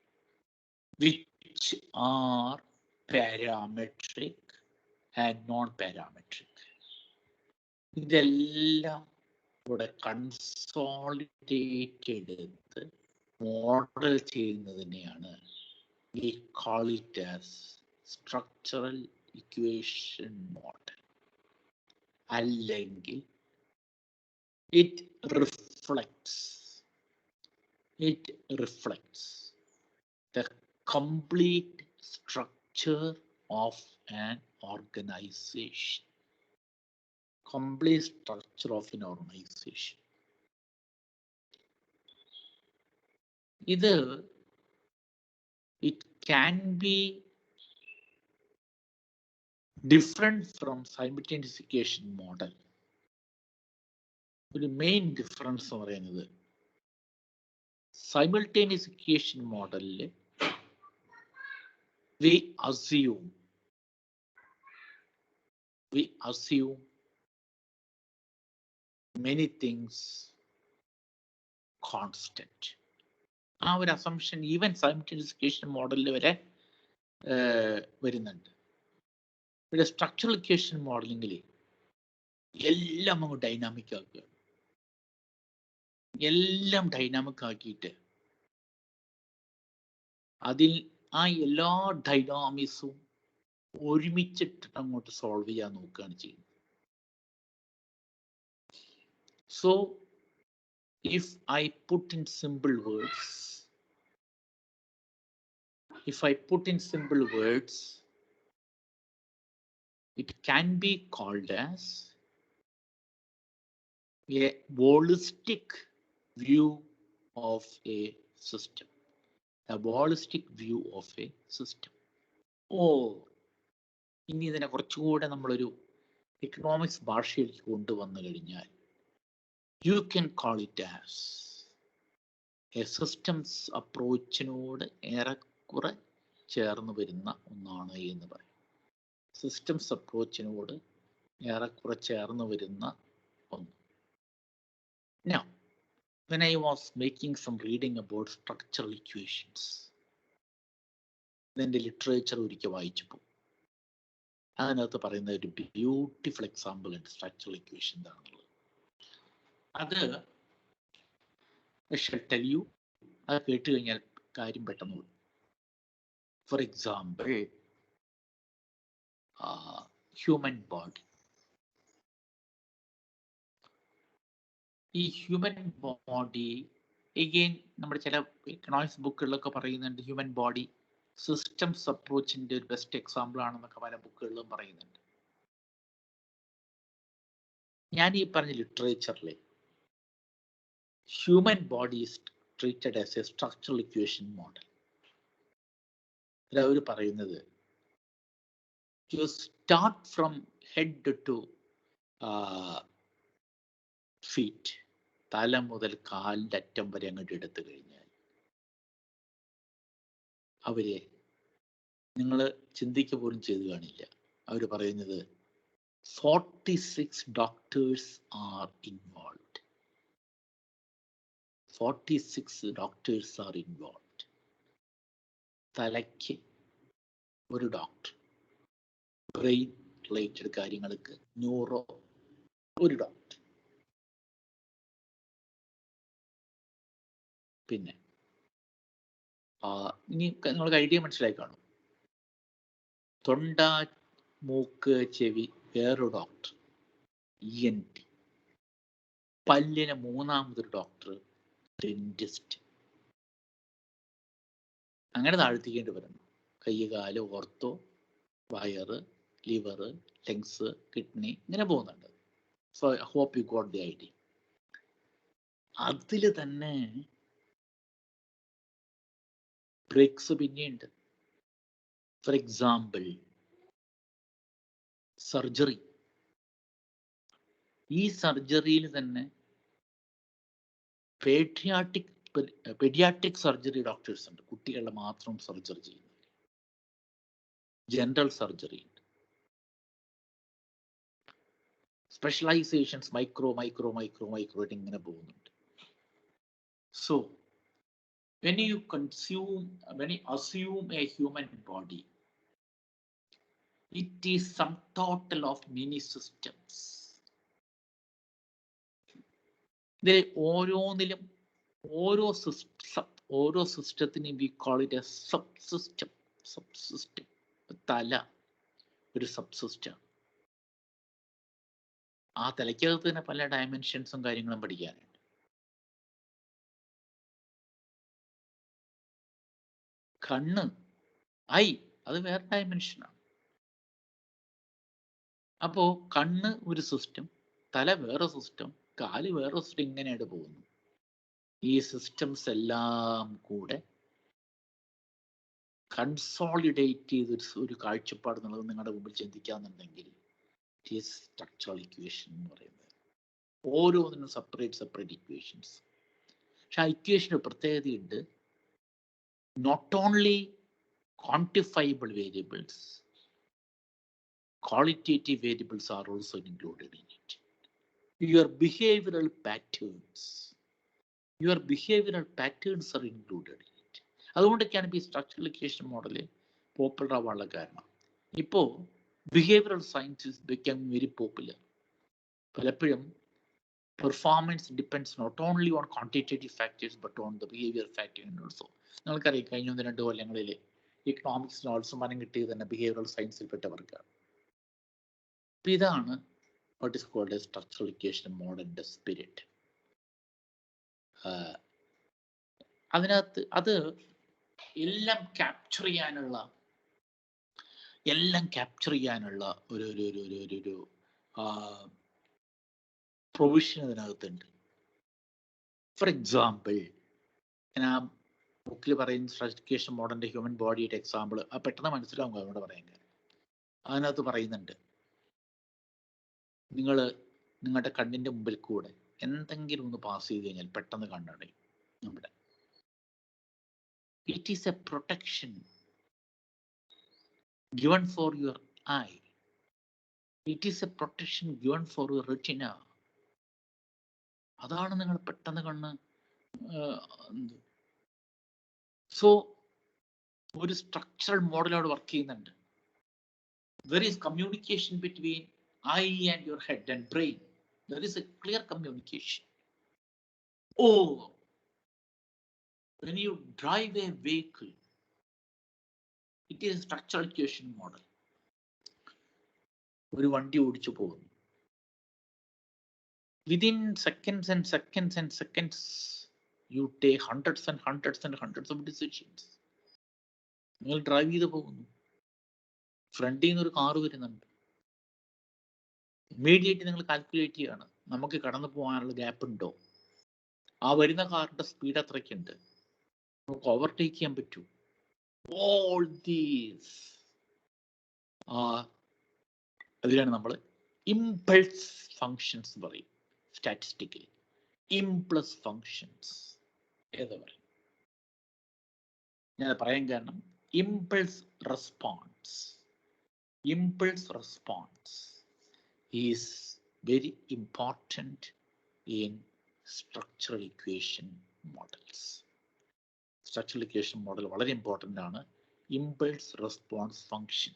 which are parametric and non-parametric. ഇതെല്ലാം ഇവിടെ consolidate എടുത്ത് model ചെയ്യുന്നതിനെയാണ് we call it as structural equation model. അല്ലെങ്കിൽ it reflects the complete structure of an organization. Complete structure of an organization. Either it can be different from simultaneous equation model. The main difference എന്ന് പറയുന്നത് simultaneous equation model we assume many things constant. ആ ഒരു assumption even simultaneous equation model വരെ വരുന്നുണ്ട്. ഇവിടെ structural equation മോഡലിംഗിൽ എല്ലാം അങ്ങ് dynamic ആക്കുക. എല്ലാം ഡൈനാമിക് ആക്കിയിട്ട് അതിൽ ആ എല്ലാ ഡൈനാമിക്സും ഒരുമിച്ചിട്ട് അങ്ങോട്ട് സോൾവ് ചെയ്യാൻ നോക്കുകയാണ് ചെയ്യുന്നത്. So if I put in simple words, it can be called as a holistic view of a system. ഇനി ഇതിനെ കുറച്ചുകൂടെ നമ്മളൊരു എക്കണോമിക്സ് ഭാഷയിലേക്ക് കൊണ്ടുവന്നു കഴിഞ്ഞാൽ you can call it as a systems approachനോട് ഏറെക്കുറെ ചേർന്ന് വരുന്ന ഒന്നാണ് എന്ന് പറയും. സിസ്റ്റംസ് അപ്രോച്ചിനോട് ഏറെക്കുറെ ചേർന്ന് വരുന്ന ഒന്ന്. Now, when I was making some reading about structural equations, ഇതിൻ്റെ ലിറ്ററേച്ചർ ഒരിക്കൽ വായിച്ചപ്പോൾ അതിനകത്ത് പറയുന്ന ഒരു ബ്യൂട്ടിഫുൾ എക്സാമ്പിൾ ഉണ്ട് സ്ട്രക്ചറൽ ഇക്വേഷൻ എന്താണെന്നുള്ളത്. അത് I shall tell you, അത് കേട്ട് കഴിഞ്ഞാൽ കാര്യം പെട്ടെന്ന് പോകും. For example human body. ഈ ഹ്യൂമൻ ബോഡി എഗെയിൻ നമ്മുടെ ചില എക്കണോമിക്സ് ബുക്കുകളിലൊക്കെ പറയുന്നുണ്ട് ഹ്യൂമൻ ബോഡി സിസ്റ്റംസ് അപ്രോച്ചിന്റെ ഒരു ബെസ്റ്റ് എക്സാമ്പിൾ ആണെന്നൊക്കെ പല ബുക്കുകളിലും പറയുന്നുണ്ട്. ഞാൻ ഈ പറഞ്ഞ ലിറ്ററേച്ചറിലെ human body is treated as a structural equation model. അവർ പറയുന്നത് you start from head to feet, തല മുതൽ കാലിൻ്റെ അറ്റം വരെ അങ്ങോട്ട് എടുത്തു കഴിഞ്ഞാൽ അവരെ നിങ്ങൾ ചിന്തിക്കുക പോലും ചെയ്തു കാണില്ല. അവർ പറയുന്നത് 46 doctors are involved. 46 doctors are involved. തലയ്ക്ക് ഒരു ഡോക്ടർ, ബ്രെയിൻ റിലേറ്റഡ് കാര്യങ്ങൾക്ക് ന്യൂറോ ഒരു ഡോക്ടർ, പിന്നെ ഇനി നിങ്ങൾക്ക് ഐഡിയ മനസ്സിലായി കാണും. തൊണ്ട, മൂക്ക്, ചെവി വേറൊരു ഡോക്ടർ, ENT. പല്ലിന് മൂന്നാമതൊരു ഡോക്ടർ, ഡെന്റിസ്റ്റ്. അങ്ങനെ താഴ്ത്തിക്കേണ്ടി വരുന്നു. കൈ, കാല്, ഓർത്തോ, വയറ്, ലിവർ, ലങ്സ്, കിഡ്നി, ഇങ്ങനെ പോകുന്നുണ്ട്. So I hope you got the idea. അതിൽ തന്നെ ബ്രേക്സ് പിന്നെയുണ്ട്. For example surgery. ഈ സർജറിയിൽ തന്നെ പീഡിയാട്രിക് സർജറി ഡോക്ടേഴ്സ് ഉണ്ട്, കുട്ടികളുടെ മാത്രം സർജറി ചെയ്യുന്നത്. ജനറൽ സർജറി ഉണ്ട്, സ്പെഷ്യലൈസേഷൻസ് മൈക്രോ ആയിട്ട് ഇങ്ങനെ പോകുന്നുണ്ട്. So when you assume a human body, it is some total of many systems. ഇതിൽ ഓരോന്നിലും ഓരോ സിസ്റ്റത്തിനും we call it a subsystem. തല ഒരു സബ്സിസ്റ്റം. ആ തലയ്ക്കകത്ത് തന്നെ പല ഡയമെൻഷൻസും കാര്യങ്ങളും പഠിക്കാനുണ്ട്. കണ്ണ്, ഐ, അത് വേറെ ഡയമെൻഷനാണ്. അപ്പോ കണ്ണ് ഒരു സിസ്റ്റം, തല വേറെ സിസ്റ്റം, കാല് വേറെ സിസ്റ്റം, ഇങ്ങനെയായിട്ട് പോകുന്നു. ഈ സിസ്റ്റംസ് എല്ലാം കൂടെ കൺസോളിഡേറ്റ് ചെയ്ത് ഒരു കാഴ്ചപ്പാട് എന്നുള്ളത് നിങ്ങളുടെ മുമ്പിൽ ചിന്തിക്കാന്നുണ്ടെങ്കിൽ ഇറ്റ് ഈസ് സ്ട്രക്ചറൽ ഇക്വേഷൻ എന്ന് പറയുന്നത്. ഓരോന്നിനും സെപ്പറേറ്റ് ഇക്വേഷൻസ്. പക്ഷെ ആ ഇക്വേഷന് പ്രത്യേകതയുണ്ട്. Not only quantifiable variables, qualitative variables are also included in it. Your behavioral patterns are included in it. അതുകൊണ്ടൊക്കെയാണ് ഈ സ്ട്രക്ചറൽ ഇക്വേഷൻ മോഡൽ പോപ്പുലർ ആവാനുള്ള കാരണം. ഇപ്പോൾ behavioural science is become very popular. പലപ്പോഴും performance depends not only on quantitative factors but on the behaviour factor also. നിങ്ങൾക്കറിയാം, കഴിഞ്ഞ 1-2 കൊല്ലങ്ങളിൽ ഇക്കണോമിക്സിന് also മനം കിട്ടിയത് തന്നെ ബിഹേവിയറൽ സയൻസിൽപ്പെട്ടവർക്കാണ്. അപ്പം ഇതാണ് what is called a structural equation മോഡലിന്റെ സ്പിരിറ്റ്. അതിനകത്ത് അത് എല്ലാം ക്യാപ്ചർ ചെയ്യാനുള്ള ഒരു പ്രൊവിഷൻ അതിനകത്തുണ്ട്. ഫോർ എക്സാമ്പിൾ, ഞാൻ ആ ബുക്കിൽ പറയുന്ന സ്ട്രക്ചറൽ മോഡലിന്റെ ഹ്യൂമൻ ബോഡിയുടെ എക്സാമ്പിൾ പെട്ടെന്ന് മനസ്സിലാവും അതുകൊണ്ട് പറയാൻ കാര്യം. അതിനകത്ത് പറയുന്നുണ്ട്, നിങ്ങളുടെ കണ്ണിന്റെ മുമ്പിൽ കൂടെ എന്തെങ്കിലും ഒന്ന് പാസ് ചെയ്ത് കഴിഞ്ഞാൽ പെട്ടെന്ന് കണ്ണടയും. നമ്മുടെ it is A protection given for your eye. It is a protection given for your retina. അതാണ് നിങ്ങൾ പെട്ടെന്ന് കണ്ണ്. സോ ഒരു സ്ട്രക്ചറൽ മോഡലോട് വർക്ക് ചെയ്യുന്നുണ്ട്. There is communication between eye and your head and brain. There is a clear communication. Oh, when you drive a vehicle, it is a structural equation model. ഒരു വണ്ടി ഓടിച്ചു പോകുന്നു. Within seconds and seconds, you take hundreds of decisions. നിങ്ങൾ drive ചെയ്ത് പോകുന്നു, ഫ്രണ്ടിൽ നിന്ന് ഒരു കാറ് വരുന്നുണ്ട്, ഇമ്മീഡിയറ്റ്ലി നിങ്ങൾ കാൽക്കുലേറ്റ് ചെയ്യാണ് നമുക്ക് കടന്നു പോകാനുള്ള ഗ്യാപ്പ് ഉണ്ടോ, ആ വരുന്ന കാറിന്റെ സ്പീഡ് എത്രയ്ക്കുണ്ട്, നമുക്ക് ഓവർടേക്ക് ചെയ്യാൻ പറ്റൂ. All these അതിലാണ് നമ്മൾ ഇമ്പൾസ് ഫങ്ഷൻസ് പറയും. സ്റ്റാറ്റിസ്റ്റിക്കലി ഇംപ്ലസ് ഫങ്ഷൻസ് ഏതാ പറയും? ഞാൻ പറയാൻ കാരണം impulse response is very important in structural equation models. Structural equation model വളരെ ഇമ്പോർട്ടൻ്റ് ആണ്. Impulse response function.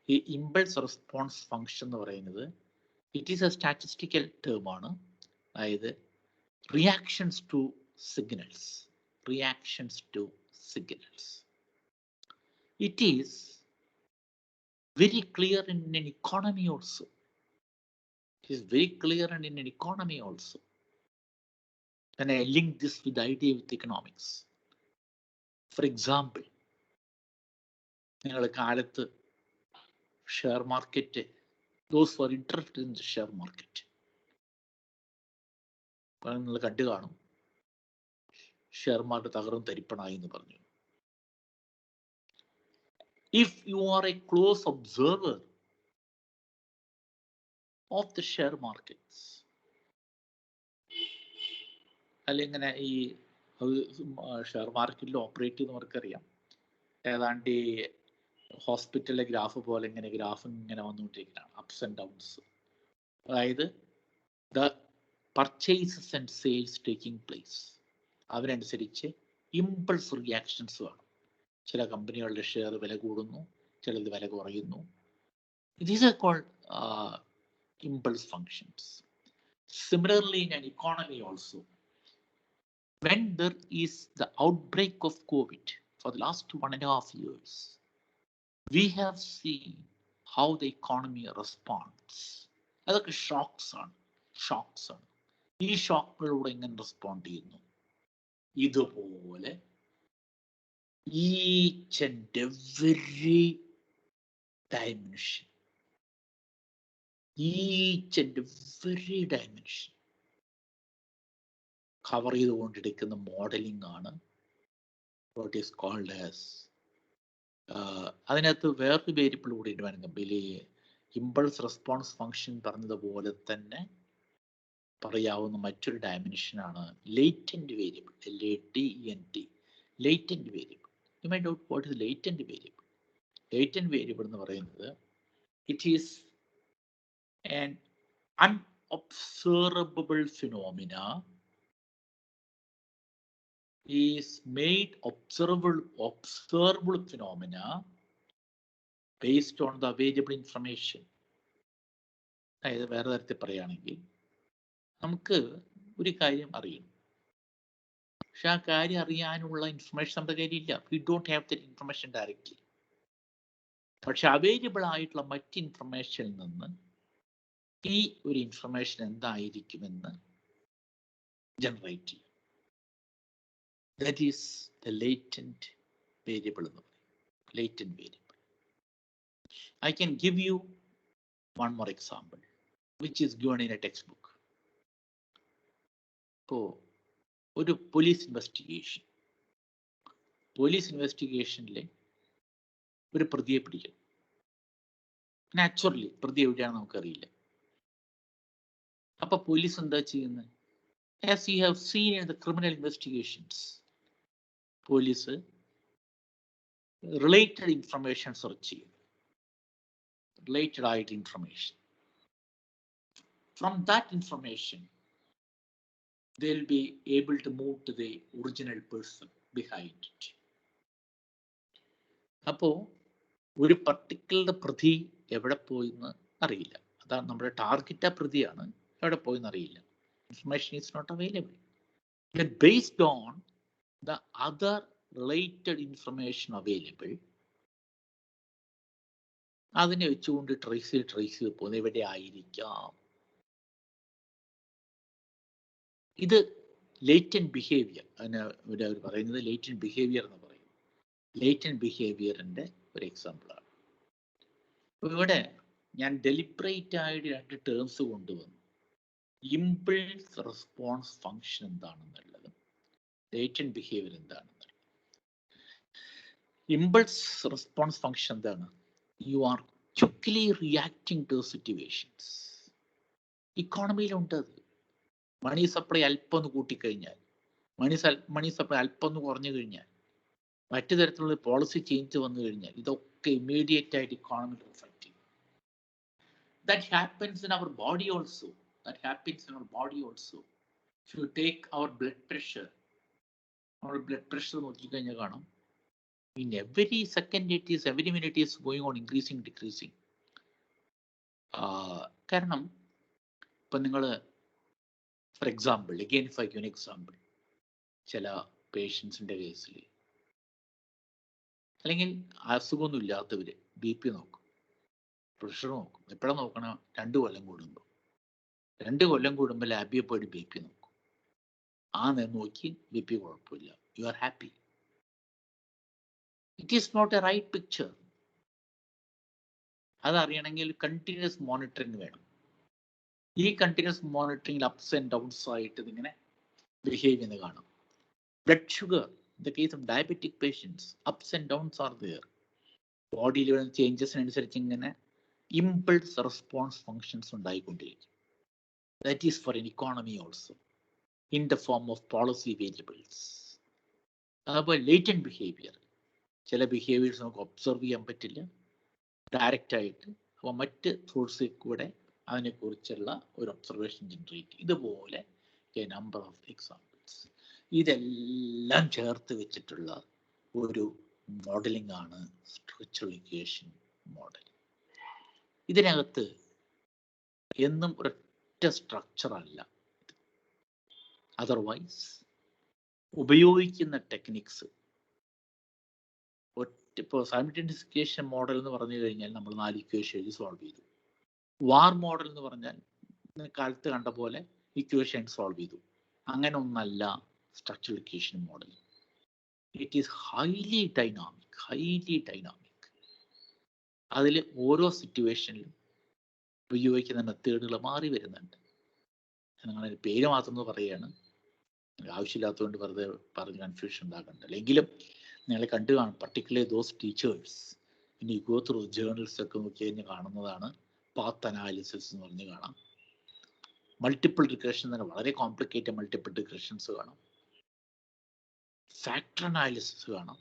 ഈ ഇംപൾസ് റെസ്പോൺസ് ഫങ്ഷൻ എന്ന് പറയുന്നത് it is a statistical term ആണ്. അതായത് reactions to signals. It is very clear in an economy also. And I link this with the idea with economics. For example, നിങ്ങളുടെ കാലത്ത് share market, those who are interested in the share market, നിങ്ങൾ കണ്ടു കാണും, share market തകർന്ന് തരിപ്പണായി എന്ന് പറഞ്ഞു. If you are a close observer of the share markets, അല്ലെങ്കിൽ ഈ ഷെയർ മാർക്കറ്റിൽ ഓപ്പറേറ്റ് ചെയ്യുന്നവർക്കറിയാം, ഏതാണ്ട് ഹോസ്പിറ്റലിലെ ഗ്രാഫ് പോലെ ഇങ്ങനെ ഗ്രാഫ് ഇങ്ങനെ വന്നുകൊണ്ടിരിക്കുകയാണ്, അപ്സ് ആൻഡ് ഡൗൺസ്. അതായത് the purchases and sales taking place, അതിനനുസരിച്ച് ഇമ്പൾസ് റിയാക്ഷൻസ് വേണം. ചില കമ്പനികളുടെ ഷെയർ വില കൂടുന്നു, ചിലത് വില കുറയുന്നു. These are called impulse functions. Similarly, in an economy also, when there is the outbreak of COVID for the last 1.5 years, we have seen how the economy responds. അതൊക്കെ socks ആണ്. ഈ ഷോക്കുകളോട് എങ്ങനെ റെസ്പോണ്ട് ചെയ്യുന്നു? ഇതുപോലെ each and every dimension cover ചെയ്തുകൊണ്ടിരിക്കുന്ന modelling ആണ് what is called as. അതിനകത്ത് വേറൊരു വേരിയബിൾ കൂടി വേണമെങ്കിൽ ഇമ്പൾസ് റെസ്പോൺസ് ഫംഗ്ഷൻ പറഞ്ഞതുപോലെ തന്നെ പറയാവുന്ന മറ്റൊരു ഡയമെൻഷനാണ് latent variable. LATENT, latent variable. You my doubt what is latent variable. Latent variable എന്ന് പറയുന്നത് it is an unobservable phenomena is made observable phenomena based on the available information. അതായത് വേറെ തരത്തിൽ പറയുകയാണെങ്കിൽ നമുക്ക് ഒരു കാര്യം അറിയും, പക്ഷെ ആ കാര്യം അറിയാനുള്ള ഇൻഫർമേഷൻ നമ്മുടെ കയ്യിലില്ല. We don't have that information directly. പക്ഷെ അവൈലബിൾ ആയിട്ടുള്ള മറ്റ് ഇൻഫർമേഷനിൽ നിന്ന് ഈ ഒരു ഇൻഫർമേഷൻ എന്തായിരിക്കുമെന്ന് ജനറേറ്റ് ചെയ്യും. That is the latent variable എന്ന് പറയും. Latent variable. I can give you one more example which is given in a textbook. So, ഒരു പോലീസ് ഇൻവെസ്റ്റിഗേഷനിലെ ഒരു പ്രതിയെ പിടിക്കും. നാച്ചുറലി പ്രതി എവിടെയാണെന്ന് നമുക്കറിയില്ല. അപ്പൊ പോലീസ് എന്താ ചെയ്യുന്നത്? As you have seen in the criminal investigations, police related information search ചെയ്യും. Related ആയിട്ട് information. From that information, they'll be able to move to the original person behind it. അപ്പോ ഒരു പർട്ടിക്കുലർ പ്രതി എവിടെ പോയിന്ന് അറിയില്ല. അതാണ് നമ്മുടെ ടാർഗറ്റ്. പ്രതിയാണ്, എവിടെ പോയിന്ന് അറിയില്ല. Information is not available. But based on the other related information available, അതിനെ വെച്ചുകൊണ്ട് ട്രേസ് ചെയ്ത് പോകുന്നത് എവിടെ ആയിരിക്കാം. ഇത് ലേറ്റന്റ് ബിഹേവിയർ. അതിന് ഇവിടെ അവർ പറയുന്നത് ലേറ്റന്റ് ബിഹേവിയർ എന്ന് പറയും. ലേറ്റന്റ് ബിഹേവിയറിന്റെ ഒരു എക്സാമ്പിളാണ്. അപ്പൊ ഇവിടെ ഞാൻ ഡെലിബറേറ്റ് ആയിട്ട് 2 ടേംസ് കൊണ്ടുവന്നു. ഇമ്പൾസ് റെസ്പോൺസ് ഫംഗ്ഷൻ എന്താണെന്നുള്ളത്, ലേറ്റന്റ് ബിഹേവിയർ എന്താണെന്നുള്ളത്. ഇമ്പൾസ് റെസ്പോൺസ് ഫംഗ്ഷൻ എന്താണ്? You are quickly reacting to situations. ഇക്കോണമിയിലുണ്ട് അത്. മണി സപ്ലൈ അല്പം ഒന്ന് കൂട്ടിക്കഴിഞ്ഞാൽ, മണി സപ്ലൈ അല്പം ഒന്ന് കുറഞ്ഞു കഴിഞ്ഞാൽ, മറ്റു തരത്തിലുള്ള പോളിസി ചേഞ്ച് വന്നു കഴിഞ്ഞാൽ ഇതൊക്കെ ഇമ്മീഡിയറ്റ് ആയിട്ട് ഇക്കോണമിയിൽ റിഫ്ലക്ട് ചെയ്യും. That happens in our body also. If you take our blood pressure നോക്കിക്കഴിഞ്ഞാൽ കാണാം, in every second every minute is going on increasing, decreasing. കാരണം ഇപ്പൊ നിങ്ങൾ for example, again if I give an example, ചില പേഷ്യൻസിന്റെ കേസിൽ അല്ലെങ്കിൽ അസുഖമൊന്നും ഇല്ലാത്തവര് BP നോക്കും, pressure നോക്കും. എപ്പോഴാണ് നോക്കണം? 2 കൊല്ലം കൂടുമ്പോൾ. 2 കൊല്ലം കൂടുമ്പോൾ ലാബിൽ പോയിട്ട് BP നോക്കും. നോക്കി BP കുഴപ്പമില്ല, you are happy. It is not a right picture. അതറിയണമെങ്കിൽ കണ്ടിന്യൂസ് മോണിറ്ററിങ് വേണം. ഈ കണ്ടിന്യൂസ് മോണിറ്ററിംഗിൽ അപ്സ് ആൻഡ് ഡൗൺസ് ആയിട്ട് ഇതിങ്ങനെ ബിഹേവ് ചെയ്യുന്നത് കാണും. Blood sugar, in the case of diabetic patients, ups and downs are there. ബോഡിയിൽ വരുന്ന ചേഞ്ചസിനനുസരിച്ച് ഇങ്ങനെ ഇമ്പൾസ് റെസ്പോൺസ് ഫങ്ഷൻസ് ഉണ്ടായിക്കൊണ്ടിരിക്കും. That is for an economy also in the form of policy variables. അതുപോലെ ലേറ്റന്റ് ബിഹേവിയർ, ചില behaviours നമുക്ക് observe ചെയ്യാൻ പറ്റില്ല ഡയറക്റ്റായിട്ട്. അപ്പോൾ മറ്റ് സോഴ്സിൽ കൂടെ അതിനെക്കുറിച്ചുള്ള ഒരു ഒബ്സർവേഷൻ ജനറേറ്റ്. ഇതുപോലെ എ നമ്പർ ഓഫ് എക്സാമ്പിൾസ്. ഇതെല്ലാം ചേർത്ത് വെച്ചിട്ടുള്ള ഒരു മോഡലിംഗ് ആണ് സ്ട്രക്ചറൽ ഇക്വേഷൻ മോഡൽ. ഇതിനകത്ത് എന്നും ഒരൊറ്റ സ്ട്രക്ചർ അല്ല. അതർവൈസ് ഉപയോഗിക്കുന്ന ടെക്നിക്സ് ഇപ്പോൾ സൈമൾട്ടേനിയസ് ഇക്വേഷൻ മോഡൽ എന്ന് പറഞ്ഞു കഴിഞ്ഞാൽ നമ്മൾ 4 ഇക്വേഷൻ എഴുതി സോൾവ് ചെയ്തു. വാർ മോഡൽ എന്ന് പറഞ്ഞാൽ കാലത്ത് കണ്ട പോലെ ഇക്വേഷൻ സോൾവ് ചെയ്തു. അങ്ങനെ ഒന്നല്ല structural equation model. It is highly dynamic. അതിൽ ഓരോ സിറ്റുവേഷനിലും ഉപയോഗിക്കുന്ന മെത്തേഡുകൾ മാറി വരുന്നുണ്ട്. നിങ്ങളൊരു പേര് മാത്രം പറയുകയാണ്, ആവശ്യമില്ലാത്തതുകൊണ്ട് വെറുതെ പറഞ്ഞ് കൺഫ്യൂഷൻ ഉണ്ടാക്കണ്ടല്ലോ. എങ്കിലും നിങ്ങൾ കണ്ടു കാണും, പർട്ടിക്കുലർലി ദോസ് ടീച്ചേഴ്സ് ഇനി ഗോ ത്രൂ ജേർണൽസ് ഒക്കെ നോക്കി കഴിഞ്ഞാൽ കാണുന്നതാണ് പാത്ത് അനാലിസിസ് എന്ന് പറഞ്ഞ് കാണാം. മൾട്ടിപ്പിൾ റിഗ്രഷൻ തന്നെ വളരെ കോംപ്ലിക്കേറ്റഡ് മൾട്ടിപ്പിൾ റിഗ്രഷൻസ് കാണാം. ഫാക്ടർ അനാലിസിസ് കാണാം.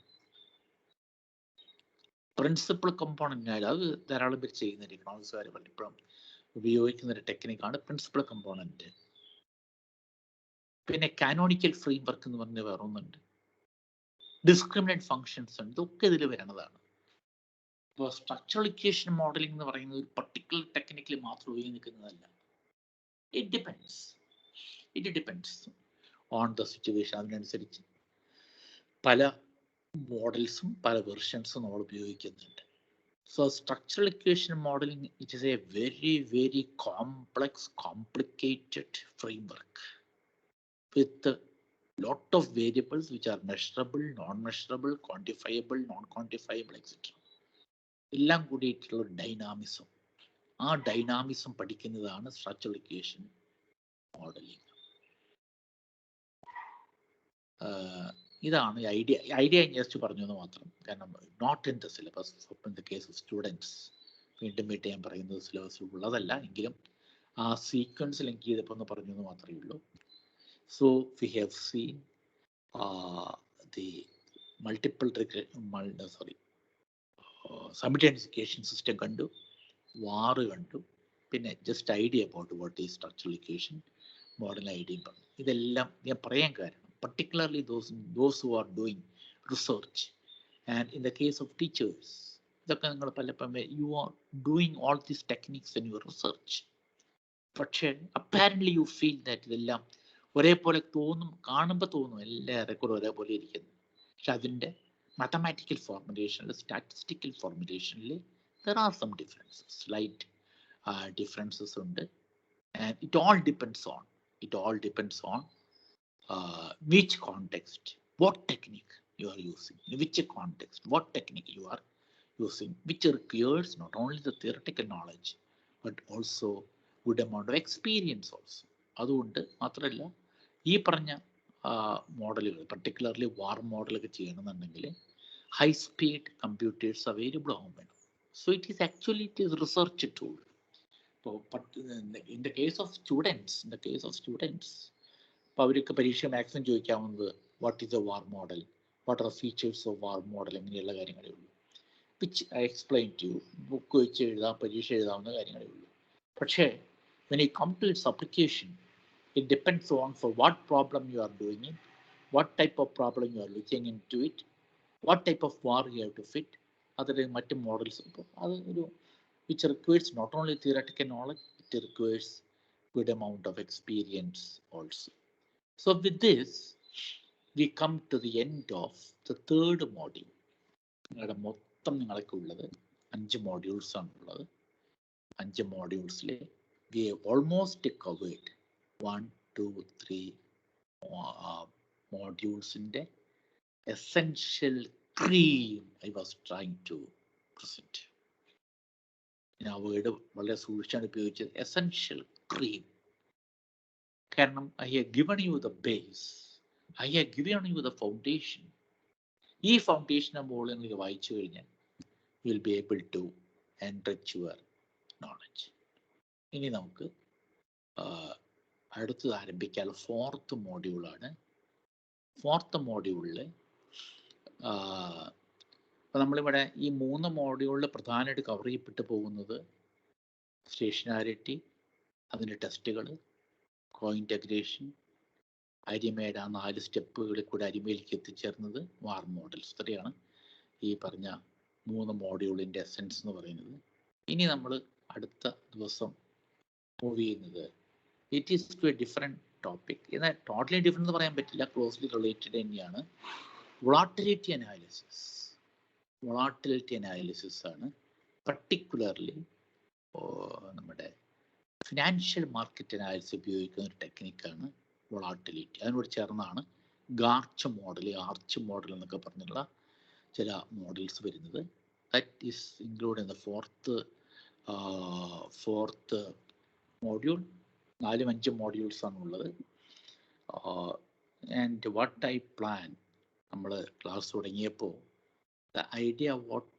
പ്രിൻസിപ്പൽ കമ്പോണന്റ് അത് ധാരാളം പേര് ചെയ്യുന്നുണ്ട്. ഇക്കണോമിക്സുകാർ പലപ്പോഴും ഉപയോഗിക്കുന്ന ഒരു ടെക്നിക്കാണ് പ്രിൻസിപ്പൽ കമ്പോണന്റ്. പിന്നെ കാനോണിക്കൽ ഫ്രെയിംവർക്ക് എന്ന് പറഞ്ഞ വേറെ ഒന്നുണ്ട്. ഡിസ്ക്രിമിനന്റ് ഫങ്ഷൻസ് ഉണ്ട്. ഇതൊക്കെ ഇതിൽ വരുന്നതാണ്. ഇപ്പോൾ സ്ട്രക്ചറൽ ഇക്വേഷൻ മോഡലിംഗ് എന്ന് പറയുന്നത് ഒരു പർട്ടിക്കുലർ ടെക്നിക്കിൽ മാത്രം ഒതുങ്ങി നിൽക്കുന്നതല്ല. It depends on the situation. അതിനനുസരിച്ച് പല മോഡൽസും പല വെർഷൻസും നമ്മൾ ഉപയോഗിക്കുന്നുണ്ട്. So structural equation modeling it is a very complex complicated framework with a lot of variables which are measurable, non-measurable, quantifiable, non-quantifiable, etc. എല്ലാം കൂടിയിട്ടുള്ള ഡൈനാമിസം. ആ ഡൈനാമിസം പഠിക്കുന്നതാണ് സ്ട്രക്ചറൽ ഇക്വേഷൻ മോഡലിംഗ്. ഇതാണ് ഐഡിയ ജസ്റ്റ് പറഞ്ഞു എന്ന് മാത്രം. കാരണം not in the syllabus. In the case of students വീണ്ടും ഞാൻ പറയുന്നത് സിലബസിൽ ഉള്ളതല്ല, എങ്കിലും ആ സീക്വൻസിൽ എനിക്ക് ചെയ്തപ്പോൾ ഒന്ന് പറഞ്ഞു എന്ന് മാത്രമേ ഉള്ളൂ. So we have seen the simultaneous equation system kandu, VAR kandu, pinne just idea about what is structural equation model idea പറഞ്ഞു. ഇതെല്ലാം ഞാൻ പറയാൻ കാരണം particularly those who are doing research and in the case of teachers ഇതൊക്കെ നിങ്ങൾ പലപ്പോഴും you are doing all these techniques in your research, പക്ഷേ apparently you feel that ഇതെല്ലാം ഒരേപോലെ തോന്നും, കാണുമ്പോൾ തോന്നും എല്ലാ റെക്കോർഡും ഒരേപോലെ ഇരിക്കുന്നു. പക്ഷെ അതിൻ്റെ മാത്തമാറ്റിക്കൽ ഫോർമുലേഷനിൽ സ്റ്റാറ്റിസ്റ്റിക്കൽ ഫോർമുലേഷനിൽ there are some differences, slight differences ഉണ്ട്. and it all depends on which context, what technique you are using, in which context, what technique you are using, which requires not only the theoretical knowledge but also good amount of experience also. അതുകൊണ്ട് മാത്രമല്ല ഈ പറഞ്ഞ മോഡലുകൾ particularly വാർ മോഡലൊക്കെ ചെയ്യണമെന്നുണ്ടെങ്കിൽ high speed computers available ആവും വേണം. So it is research tool. ഇപ്പോൾ in the case of students ഇപ്പോൾ അവർക്ക് പരീക്ഷ മാക്സിമം ചോദിക്കാവുന്നത് what is a VAR model, what are features of VAR model, അങ്ങനെയുള്ള കാര്യങ്ങളേ ഉള്ളൂ. Which I explain to you. Book വെച്ച് എഴുതാം, പരീക്ഷ എഴുതാവുന്ന കാര്യങ്ങളേ ഉള്ളൂ. പക്ഷേ when you come to its application, it depends on for what problem you are doing it, what type of problem you are looking into it, what type of war you have to fit. Other മറ്റ് models അത് ഒരു which requires not only theoretical knowledge, it requires good amount of experience also. So with this we come to the end of the third module. നിങ്ങളുടെ മൊത്തം നിങ്ങൾക്ക് ഉള്ളത് 5 modules ആണുള്ളത്. 5 modules we have almost covered 1, 2, 3 modules in the essential cream I was trying to present. In our word, വളരെ സൂക്ഷിച്ചാണ് ഉപയോഗിച്ചത് essential cream. കാരണം I have given you the base, I have given you the foundation. ഈ foundation മുകളിൽ നിങ്ങൾക്ക് വായിച്ചു കഴിഞ്ഞാൽ you will be able to enrich your knowledge. ഇനി നമുക്ക് അടുത്തത് ആരംഭിക്കാൻ 4th മോഡ്യൂളാണ്. 4th മോഡ്യൂളിൽ അപ്പോൾ നമ്മളിവിടെ ഈ 3 മോഡ്യൂളിൽ പ്രധാനമായിട്ട് കവർ ചെയ്യപ്പെട്ടു പോകുന്നത് സ്റ്റേഷനാരിറ്റി, അതിൻ്റെ ടെസ്റ്റുകൾ, കോഇൻറ്റഗ്രേഷൻ, അരിമയുടെ ആ 4 സ്റ്റെപ്പുകളിൽ കൂടെ അരിമയിലേക്ക് എത്തിച്ചേർന്നത്, വാർ മോഡൽസ്. ഇത്രയാണ് ഈ പറഞ്ഞ 3 മോഡ്യൂളിൻ്റെ എസെൻസ് എന്ന് പറയുന്നത്. ഇനി നമ്മൾ അടുത്ത ദിവസം മൂവ് ചെയ്യുന്നത് it is to a different topic. എന്നാൽ ടോട്ടലി ഡിഫറെൻ്റ് എന്ന് പറയാൻ പറ്റില്ല, ക്ലോസ്ലി റിലേറ്റഡ് തന്നെയാണ്. Volatility analysis. വോളാറ്റിലിറ്റി അനാലിസിസ് ആണ് പർട്ടിക്കുലർലി നമ്മുടെ ഫിനാൻഷ്യൽ മാർക്കറ്റ് അനാലിസിസ് ഉപയോഗിക്കുന്ന ഒരു ടെക്നിക്കാണ് വോളാറ്റിലിറ്റി. അതിനോട് ചേർന്നാണ് ഗാർച്ച് മോഡൽ, ആർച്ച് മോഡൽ എന്നൊക്കെ പറഞ്ഞുള്ള ചില മോഡൽസ് വരുന്നത്. That is include in the fourth module. 4-5 modules ആണുള്ളത്. ആൻഡ് വാട്ട് ഐ പ്ലാൻ, നമ്മൾ ക്ലാസ് തുടങ്ങിയപ്പോൾ the idea what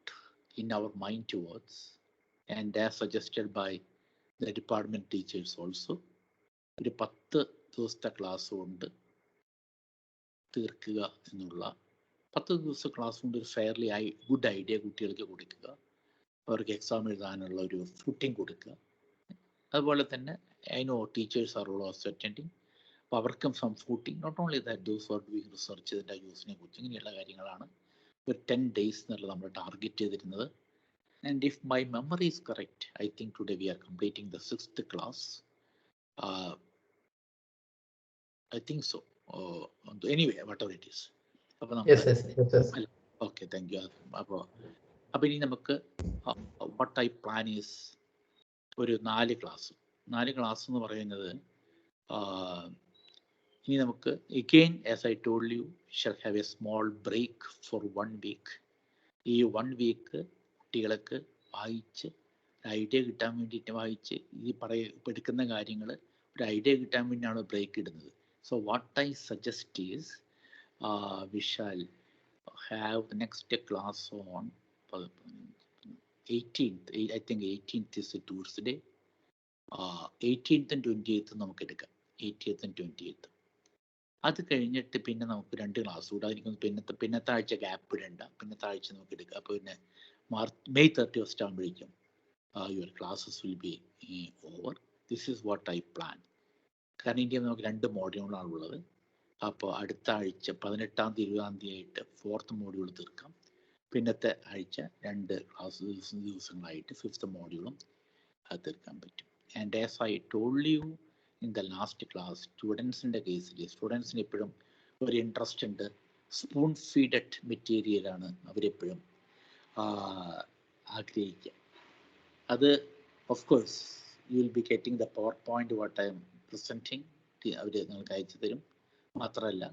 in our mind towards, and as suggested by the department teachers also, ഒരു 10 ദിവസത്തെ class കൊണ്ട് തീർക്കുക എന്നുള്ള, 10 ദിവസത്തെ ക്ലാസ് കൊണ്ട് ഒരു ഫെയർലി ഗുഡ് ഐഡിയ കുട്ടികൾക്ക് കൊടുക്കുക, അവർക്ക് എക്സാം എഴുതാനുള്ള ഒരു ഫുട്ടിങ് കൊടുക്കുക. അതുപോലെ തന്നെ I know teachers are also attending, അപ്പോൾ അവർക്കും some footing. Not only that those are doing research ഇതിൻ്റെ യൂസിനെ കുറിച്ച്, ഇങ്ങനെയുള്ള കാര്യങ്ങളാണ് ഒരു 10 days എന്നുള്ളത് നമ്മൾ ടാർഗറ്റ് ചെയ്തിരുന്നത്. And if my memory is correct, I think today we are completing the 6th class. I think so. Anyway, whatever it is. അപ്പോൾ നമ്മൾ ഓക്കെ, താങ്ക് യു. അപ്പോൾ ഇനി നമുക്ക് വാട്ട് ഐ പ്ലാൻ ഈസ് ഒരു 4 class എന്ന് പറയുന്നത്, ഇനി നമുക്ക് again as I told you shall have a small break for 1 week. ഈ 1 week കുട്ടികൾക്ക് വായിച്ച് ഒരു ഐഡിയ കിട്ടാൻ വേണ്ടിയിട്ട്, വായിച്ച് ഈ എടുക്കുന്ന കാര്യങ്ങൾ ഒരു ഐഡിയ കിട്ടാൻ വേണ്ടിയാണ് ബ്രേക്ക് ഇടുന്നത്. So what I suggest is we shall have the next class on 18th. I think 18th is a Tuesday. 18th and 28th നമുക്ക് എടുക്കാം. 18th and 28th. അത് കഴിഞ്ഞിട്ട് പിന്നെ നമുക്ക് 2 ക്ലാസ് കൂടെ ആയിരിക്കും. പിന്നത്തെ ആഴ്ച ഗ്യാപ്പ് ഇടണ്ട, പിന്നത്തെ ആഴ്ച നമുക്ക് എടുക്കാം. അപ്പോൾ പിന്നെ May 31st ആകുമ്പോഴേക്കും your classes will be over. This is what I plan. കാരണം ഇന്ത്യയിൽ നമുക്ക് 2 മോഡ്യൂളാണ് ഉള്ളത്. അപ്പോൾ അടുത്ത ആഴ്ച 18-ാം തീയതി 20-ാം തീയതി ആയിട്ട് 4th മോഡ്യൂൾ തീർക്കാം. പിന്നത്തെ ആഴ്ച 2 ദിവസങ്ങളായിട്ട് 5th മോഡ്യൂളും അത് തീർക്കാൻ പറ്റും. And as I told you in the last class, സ്റ്റുഡൻസിൻ്റെ കേസിൽ സ്റ്റുഡൻസിന് എപ്പോഴും ഒരു ഇൻട്രസ്റ്റ് ഉണ്ട്. സ്പൂൺ ഫീഡഡ് മെറ്റീരിയലാണ് അവരെപ്പോഴും ആഗ്രഹിക്കുക. അത് of course you will be getting the power point what I'm presenting. അവർ നിങ്ങൾക്ക് അയച്ചു തരും. മാത്രമല്ല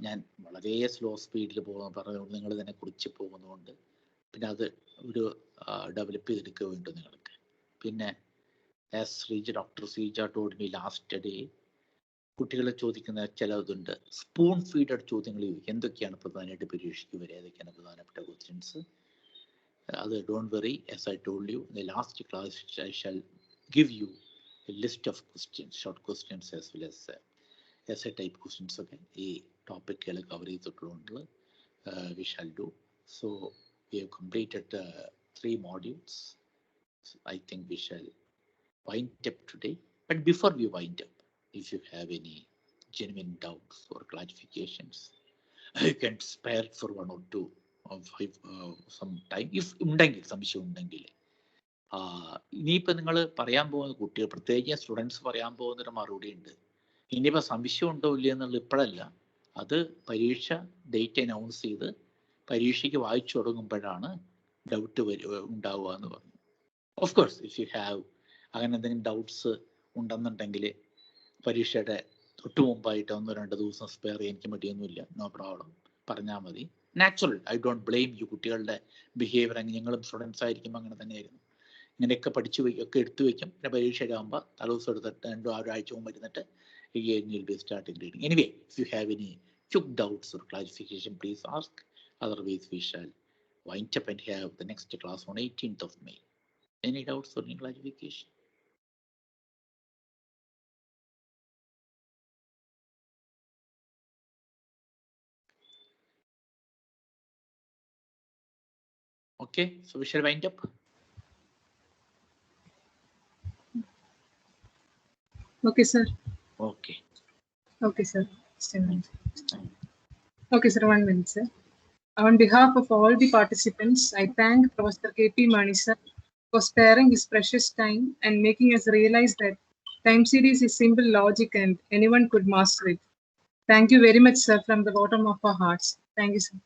ഞാൻ വളരെ സ്ലോ സ്പീഡിൽ പറഞ്ഞുകൊണ്ട് നിങ്ങൾ തന്നെ കുറിച്ച് പോകുന്നതുകൊണ്ട് പിന്നെ അത് ഒരു ഡെവലപ്പ് ചെയ്തെടുക്കുക വേണ്ടു നിങ്ങൾക്ക്. പിന്നെ as doctor Sreeja told me last day, കുട്ടികളെ ചോദിക്കുന്ന ചിലതുണ്ട്, സ്പൂൺ ഫീഡഡ് ചോദ്യങ്ങൾ എന്തൊക്കെയാണ് പ്രധാനമായിട്ട് പരീക്ഷയ്ക്ക് വരിക, ഏതൊക്കെയാണ് പ്രധാനപ്പെട്ട ക്വസ്റ്റ്യൻസ്. അത് don't worry, as I told you in the last class I shall give you A list of questions, short questions as well as S A type questions ഒക്കെ ഈ ടോപ്പിക്കുകൾ കവർ ചെയ്തിട്ടുള്ളത് we shall do. So we have completed 3 modules. I think we shall wind up today. But before we wind up, if you have any genuine doubts or clarifications, you can spare for 1 or 2 or 5 some time. If ഉണ്ടെങ്കിൽ, സംശയം ഉണ്ടെങ്കിൽ, ഇനിയിപ്പോൾ നിങ്ങൾ പറയാൻ പോകുന്ന കുട്ടികൾ, പ്രത്യേകിച്ച് students പറയാൻ പോകുന്നൊരു മറുപടി ഉണ്ട്. ഇനിയിപ്പോൾ സംശയം ഉണ്ടോ ഇല്ല എന്നുള്ളത് ഇപ്പോഴല്ല, അത് പരീക്ഷ ഡേറ്റ് അനൗൺസ് ചെയ്ത് പരീക്ഷയ്ക്ക് വായിച്ചു തുടങ്ങുമ്പോഴാണ് ഡൗട്ട് ഉണ്ടാവുക എന്ന് പറഞ്ഞു. Of course if you have അങ്ങനെ എന്തെങ്കിലും ഡൗട്ട്സ് ഉണ്ടെന്നുണ്ടെങ്കിൽ പരീക്ഷയുടെ തൊട്ട് മുമ്പായിട്ട് 1-2 ദിവസം സ്പെയർ ചെയ്യാൻ എനിക്ക് മടിയൊന്നുമില്ല, നോ പ്രോബ്ലം, പറഞ്ഞാൽ മതി. Natural, I don't blame U. കുട്ടികളുടെ ബിഹേവിയർ ഞങ്ങളും സ്റ്റുഡൻസ് ആയിരിക്കുമ്പോൾ അങ്ങനെ തന്നെയായിരുന്നു. ഇങ്ങനെയൊക്കെ പഠിച്ചു ഒക്കെ എടുത്തു വയ്ക്കും. പിന്നെ പരീക്ഷയിലാകുമ്പോൾ തലേദിവസം എടുത്തിട്ട് 2 ആഴ്ച മുമ്പ് ഇരുന്നിട്ട് again you'll be starting reading. Anyway, if you have any quick doubts or clarification, please ask. Otherwise, we shall wind up and have the next class on 18th of May. Any doubts or any clarification? Okay, so we shall wind up. Okay, sir. Okay. Okay, sir. Okay, sir. 1 minute, sir. On behalf of all the participants, I thank Professor K.P. Mani, sir, for sparing his precious time and making us realize that time series is simple logic and anyone could master it. Thank you very much, sir, from the bottom of our hearts. Thank you, sir.